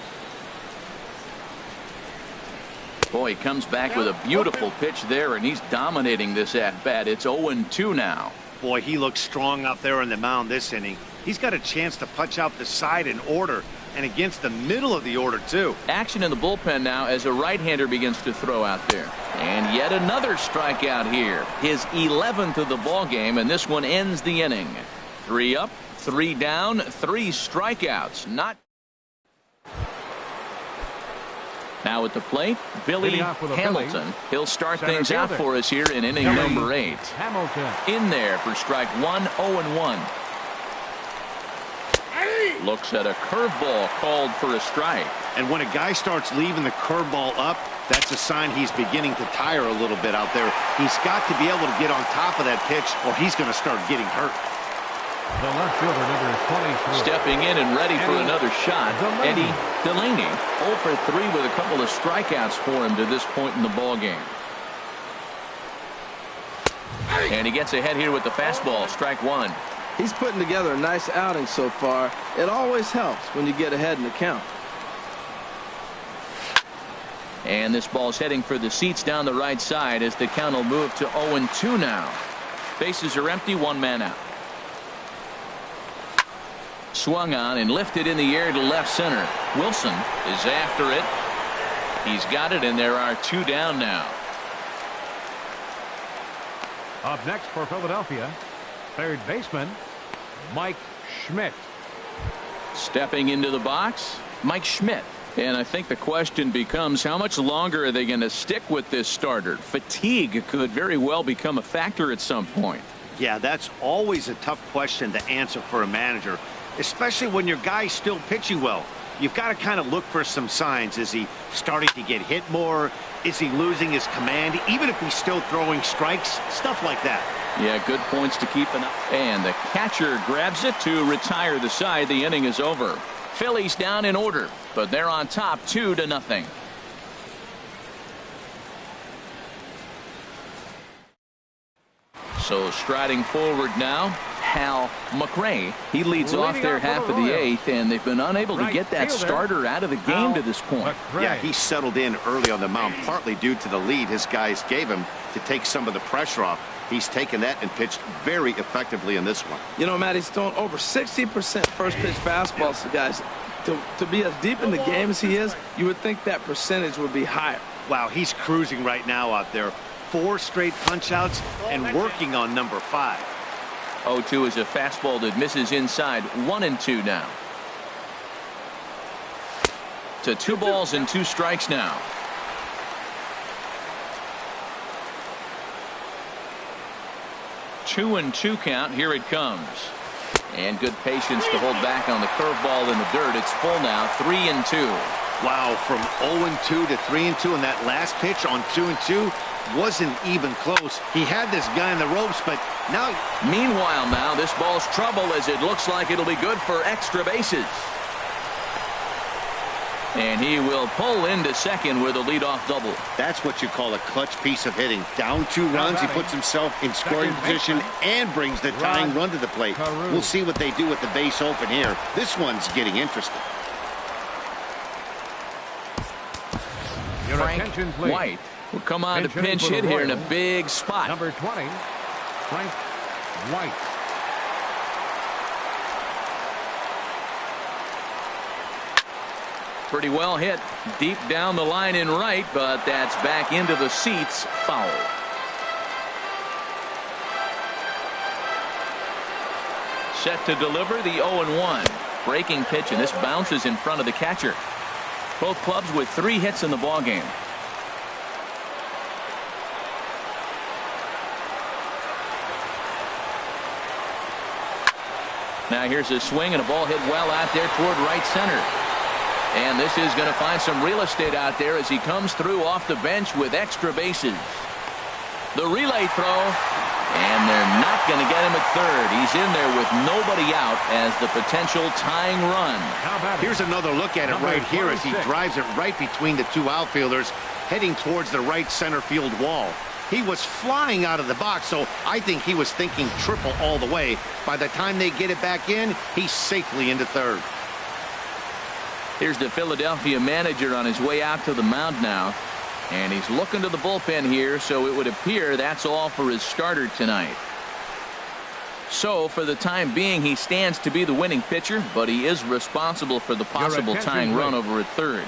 Boy, he comes back with a beautiful pitch there, and he's dominating this at-bat. It's 0-2 now. Boy, he looks strong out there on the mound this inning. He's got a chance to punch out the side in order, and against the middle of the order, too. Action in the bullpen now as a right-hander begins to throw out there. And yet another strikeout here. His 11th of the ball game, and this one ends the inning. 3 up, 3 down, 3 strikeouts. Not. Now at the plate, Billy Hamilton. He'll start things out for us here in inning number 8. Hamilton. In there for strike 1, 0-1. Looks at a curveball called for a strike. And when a guy starts leaving the curveball up, that's a sign he's beginning to tire a little bit out there. He's got to be able to get on top of that pitch, or he's going to start getting hurt. The left fielder, number 23. Stepping in and ready for another shot, Eddie Delaney. 0 for 3 with a couple of strikeouts for him to this point in the ball game. And he gets ahead here with the fastball, strike 1. He's putting together a nice outing so far. It always helps when you get ahead in the count. And this ball's heading for the seats down the right side as the count will move to 0-2 now. Bases are empty, 1 man out. Swung on and lifted in the air to left center. Wilson is after it. He's got it, and there are 2 down now. Up next for Philadelphia, third baseman, Mike Schmidt. Stepping into the box, Mike Schmidt. And I think the question becomes, how much longer are they going to stick with this starter? Fatigue could very well become a factor at some point. Yeah, that's always a tough question to answer for a manager, especially when your guy's still pitching well. You've got to kind of look for some signs. Is he starting to get hit more? Is he losing his command? Even if he's still throwing strikes, stuff like that. Yeah, good points to keep an eye. And the catcher grabs it to retire the side. The inning is over. Phillies down in order, but they're on top 2-0. So striding forward now, Hal McRae. He leads off their half of the 8th, and they've been unable to get that starter out of the game to this point. Yeah, he settled in early on the mound, partly due to the lead his guys gave him to take some of the pressure off. He's taken that and pitched very effectively in this one. You know, Matt, he's thrown over 60% first pitch fastballs to guys. To be as deep in the game as he is, you would think that percentage would be higher. Wow, he's cruising right now out there. 4 straight punch-outs and working on number 5. 0-2 is a fastball that misses inside. 1-2 now. To 2 balls and 2 strikes now. Two and 2 count. Here it comes. And good patience to hold back on the curveball in the dirt. It's full now. 3-2. Wow, from 0-2 to 3-2, and that last pitch on 2-2 wasn't even close. He had this guy in the ropes, but now... Meanwhile now, this ball's trouble as it looks like it'll be good for extra bases. And he will pull into second with a leadoff double. That's what you call a clutch piece of hitting. Down 2 runs, he puts himself in scoring position and brings the tying run to the plate. We'll see what they do with the base open here. This one's getting interesting. Frank White will come on to pinch hit here in a big spot. Number 20, Frank White. Pretty well hit deep down the line in right, but that's back into the seats. Foul. Set to deliver the 0-1. Breaking pitch, and this bounces in front of the catcher. Both clubs with 3 hits in the ballgame. Now here's a swing and a ball hit well out there toward right center. And this is going to find some real estate out there as he comes through off the bench with extra bases. The relay throw, and they're not going to get him at third. He's in there with nobody out as the potential tying run. Here's another look at it right here as he drives it right between the 2 outfielders, heading towards the right center field wall. He was flying out of the box, so I think he was thinking triple all the way. By the time they get it back in, he's safely into third. Here's the Philadelphia manager on his way out to the mound now. And he's looking to the bullpen here, so it would appear that's all for his starter tonight. So for the time being, he stands to be the winning pitcher, but he is responsible for the possible tying run over at third.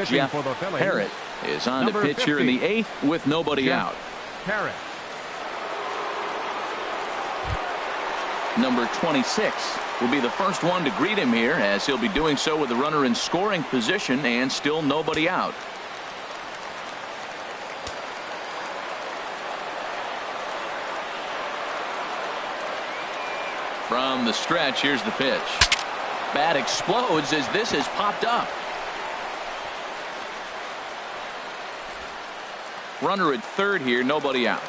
Jeff Parrott is on to pitch here in the 8th with nobody out. Parrott. Number 26 will be the first one to greet him here, as he'll be doing so with the runner in scoring position and still nobody out. From the stretch, here's the pitch. Bat explodes as this has popped up. Runner at third here, nobody out.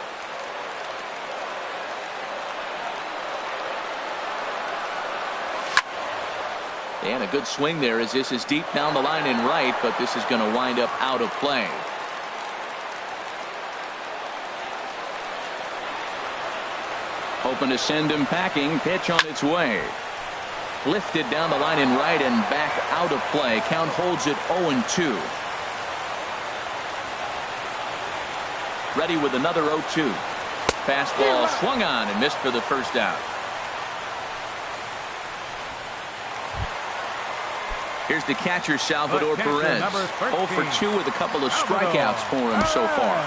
And a good swing there as this is deep down the line in right, but this is going to wind up out of play. Hoping to send him packing. Pitch on its way. Lifted down the line in right and back out of play. Count holds it 0-2. Ready with another 0-2. Fastball swung on and missed for the first out. Here's the catcher, Salvador Perez. 0 for 2 with a couple of strikeouts for him so far.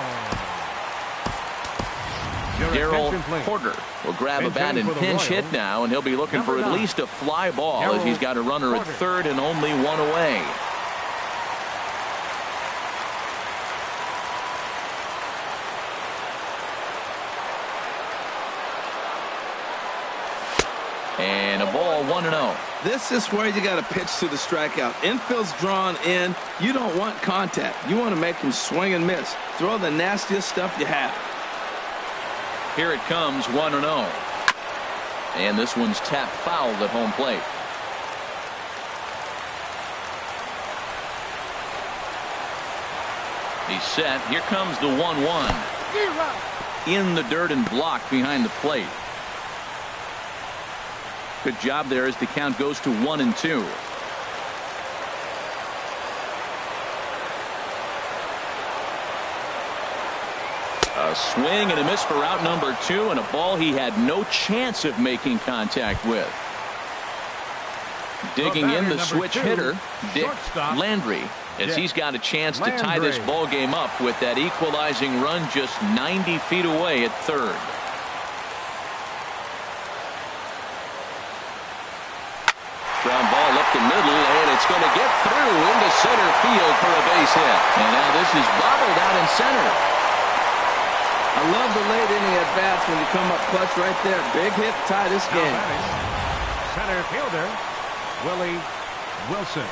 Darryl Porter will grab a bat and pinch hit now, and he'll be looking for at least a fly ball as he's got a runner at third and only one away. And a ball, 1-0. This is where you got to pitch to the strikeout. Infield's drawn in. You don't want contact. You want to make him swing and miss. Throw the nastiest stuff you have. Here it comes, 1-0. And this one's tapped foul at home plate. He's set. Here comes the 1-1. In the dirt and blocked behind the plate. Good job there as the count goes to 1-2. A swing and a miss for out number 2, and a ball he had no chance of making contact with. Digging in the switch hitter, Dick Landry, as he's got a chance to tie this ball game up with that equalizing run just 90 feet away at third. Ground ball up the middle, and it's going to get through into center field for a base hit. And now this is bobbled out in center. I love the late inning at bats when you come up clutch right there. Big hit, tie this game. Center fielder Willie Wilson.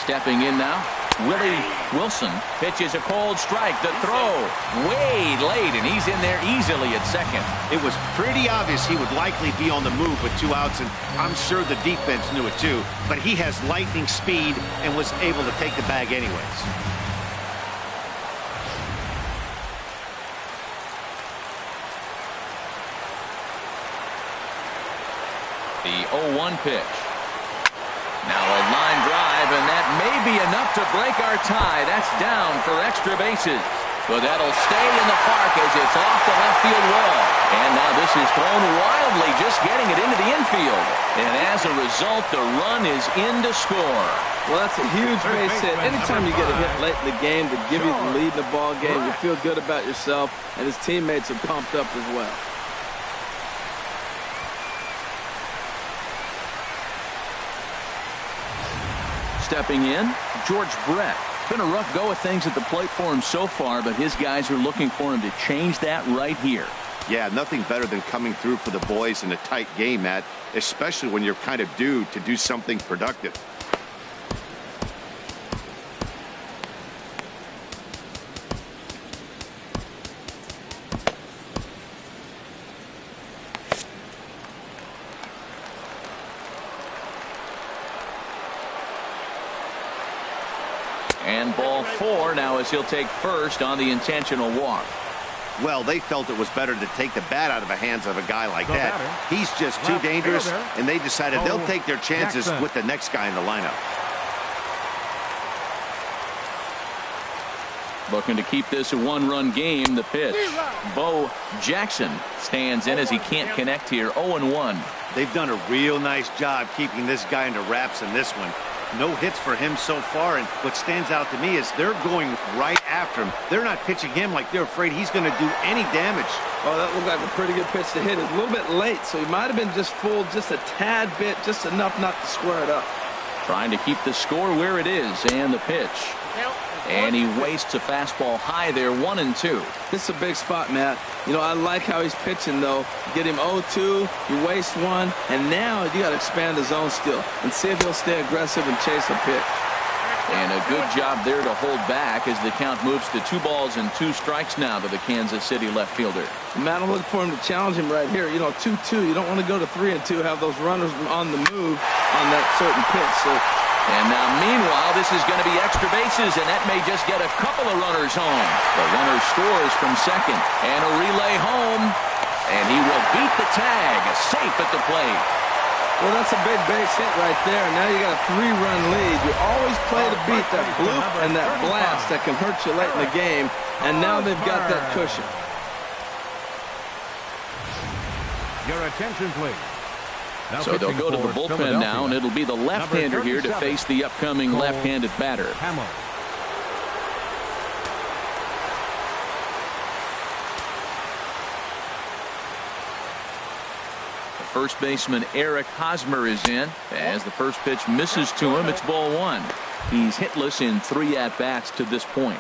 Stepping in now, Willie Wilson pitches a cold strike. The throw way late, and he's in there easily at second. It was pretty obvious he would likely be on the move with 2 outs, and I'm sure the defense knew it too. But he has lightning speed and was able to take the bag anyways. The 0-1 pitch. Now a line drive, and that may be enough to break our tie. That's down for extra bases. But that'll stay in the park as it's off the left field wall. And now this is thrown wildly, just getting it into the infield. And as a result, the run is in to score. Well, that's a huge base hit. Anytime you get a hit late in the game to give you the lead in the ball game, you feel good about yourself, and his teammates are pumped up as well. Stepping in, George Brett. It's been a rough go of things at the plate for him so far, but his guys are looking for him to change that right here. Yeah, nothing better than coming through for the boys in a tight game, Matt, especially when you're kind of due to do something productive. And ball 4 now as he'll take first on the intentional walk. Well, they felt it was better to take the bat out of the hands of a guy like that. He's just too dangerous, and they decided they'll take their chances with the next guy in the lineup. Looking to keep this a one-run game. The pitch. Bo Jackson stands in as he can't connect here. 0-1. They've done a real nice job keeping this guy into wraps in this one. No hits for him so far, and what stands out to me is they're going right after him. They're not pitching him like they're afraid he's going to do any damage. Oh, that looked like a pretty good pitch to hit. It's a little bit late, so he might have been just fooled just a tad bit, just enough not to square it up. Trying to keep the score where it is, and the pitch. And he wastes a fastball high there, 1-2. This is a big spot, Matt. You know, I like how he's pitching, though. Get him 0-2, you waste 1, and now you got to expand the zone still and see if he'll stay aggressive and chase a pitch. And a good job there to hold back as the count moves to 2 balls and 2 strikes now to the Kansas City left fielder. Matt, I'm looking for him to challenge him right here. You know, 2-2. You don't want to go to 3-2, have those runners on the move on that certain pitch. So. And now, meanwhile, this is going to be extra bases, and that may just get a couple of runners home. The runner scores from second, and a relay home, and he will beat the tag, safe at the plate. Well, that's a big base hit right there. Now you got a 3-run lead. You always play to beat that bloop and that blast that can hurt you late in the game, and now they've got that cushion. Your attention, please. So they'll go to the bullpen now, and it'll be the left-hander here to face the upcoming left-handed batter. First baseman Eric Hosmer is in. As the first pitch misses to him, it's ball 1. He's hitless in 3 at-bats to this point.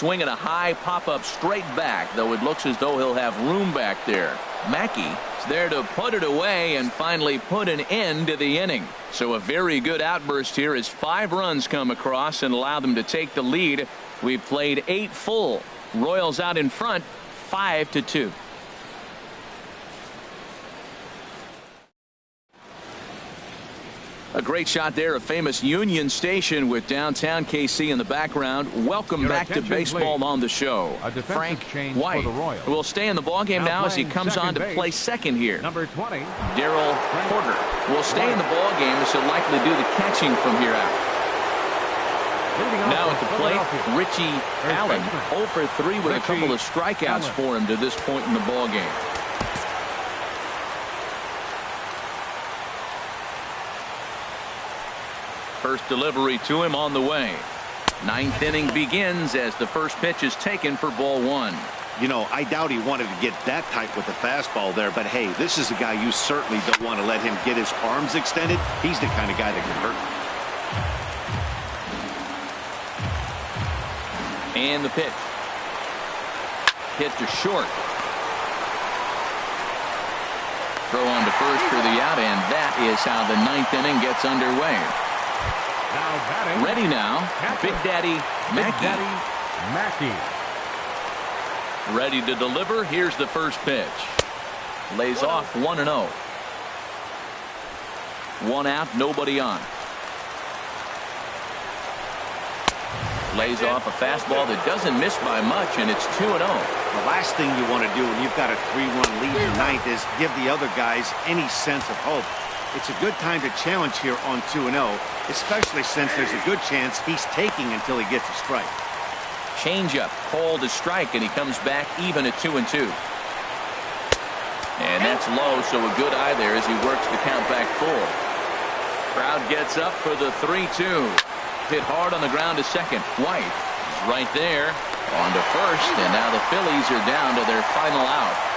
swinging a high pop-up straight back, though it looks as though he'll have room back there. Mackey is there to put it away and finally put an end to the inning. So a very good outburst here as 5 runs come across and allow them to take the lead. We've played 8 full. Royals out in front, 5-2. A great shot there of famous Union Station with downtown KC in the background. Welcome back to baseball please. on the show. Frank White will stay in the ballgame now as he comes on to play second here. Number 20. Darryl Porter will stay in the ballgame as he'll likely do the catching from here out. Now at the plate, Richie Allen, 0 for 3 with a couple of strikeouts for him to this point in the ballgame. First delivery to him on the way. 9th inning begins as the first pitch is taken for ball 1. You know, I doubt he wanted to get that tight with the fastball there, but hey, this is a guy you certainly don't want to let him get his arms extended. He's the kind of guy that can hurt. And the pitch. Hit to short. Throw on to first for the out, and that is how the 9th inning gets underway. Now batting. Ready now, Big Daddy Mackey. Ready to deliver. Here's the first pitch. Lays off 1-0. 1 out, nobody on. Lays off a fastball that doesn't miss by much, and it's 2-0. The last thing you want to do when you've got a 3-run lead in 9th is give the other guys any sense of hope. It's a good time to challenge here on 2-0, especially since there's a good chance he's taking until he gets a strike. Changeup called a strike, and he comes back even at 2-2. And that's low, so a good eye there as he works the count back full. Crowd gets up for the 3-2. Hit hard on the ground to second. White is right there on to first, and now the Phillies are down to their final out.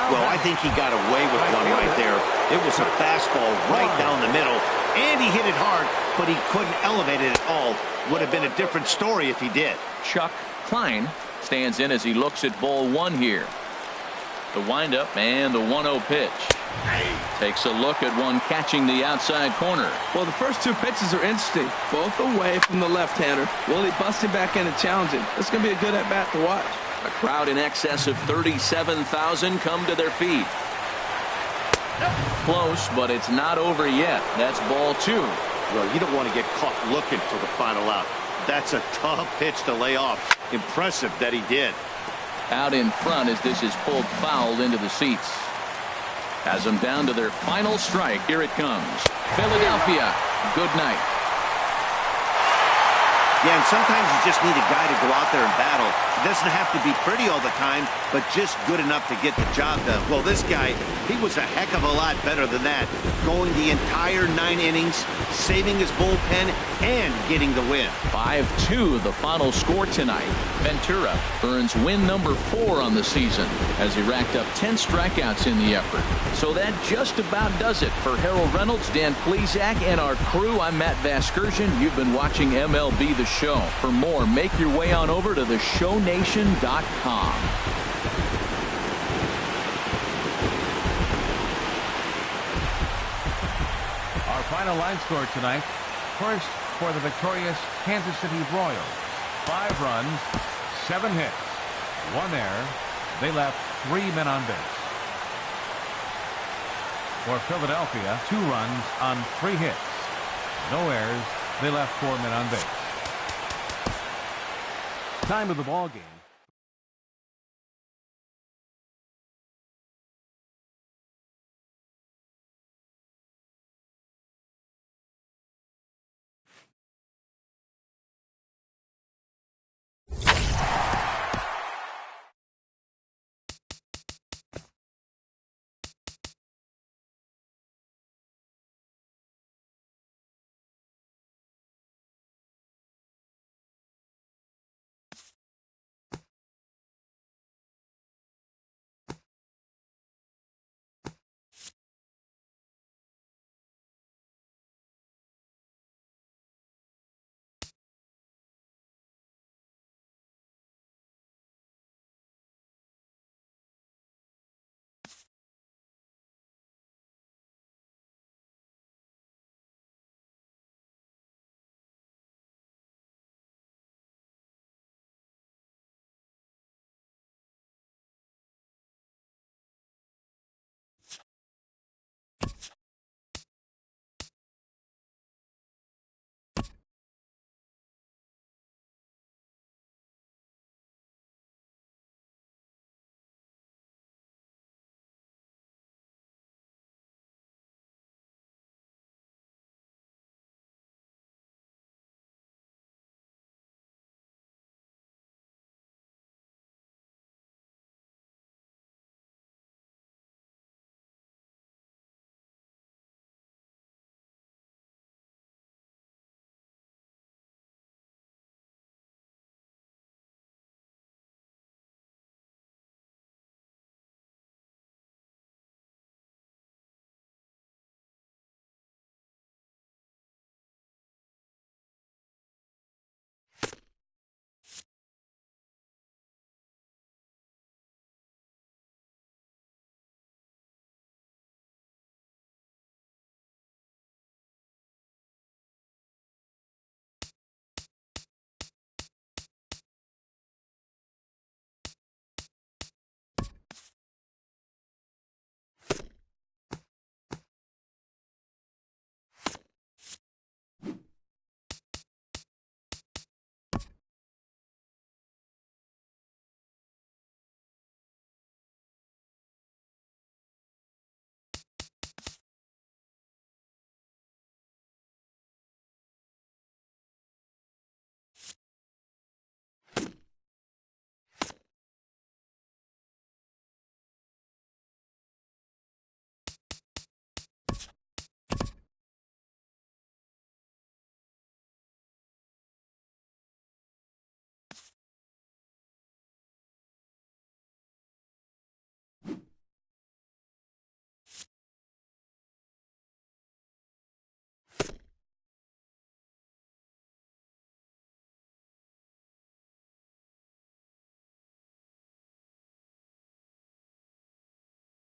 Well, I think he got away with one right there. It was a fastball right down the middle, and he hit it hard, but he couldn't elevate it at all. Would have been a different story if he did. Chuck Klein stands in as he looks at ball 1 here. The windup and the 1-0 pitch. Takes a look at one catching the outside corner. Well, the first 2 pitches are interesting. Both away from the left-hander. Will he bust him back in and challenge him? It's going to be a good at-bat to watch. A crowd in excess of 37,000 come to their feet. Close, but it's not over yet. That's ball 2. Well, you don't want to get caught looking for the final out. That's a tough pitch to lay off. Impressive that he did. Out in front as this is pulled foul into the seats. Has them down to their final strike. Here it comes. Philadelphia, good night. Yeah, and sometimes you just need a guy to go out there and battle. It doesn't have to be pretty all the time, but just good enough to get the job done. Well, this guy, he was a heck of a lot better than that. Going the entire 9 innings, saving his bullpen, and getting the win. 5-2 the final score tonight. Ventura earns win number 4 on the season as he racked up 10 strikeouts in the effort. So that just about does it for Harold Reynolds, Dan Plesac, and our crew. I'm Matt Vasgersian. You've been watching MLB The Show. For more, make your way on over to theshownation.com. Our final line score tonight. First for the victorious Kansas City Royals. 5 runs, 7 hits, 1 error. They left 3 men on base. For Philadelphia, 2 runs on 3 hits. No errors. They left 4 men on base. Time of the ball game.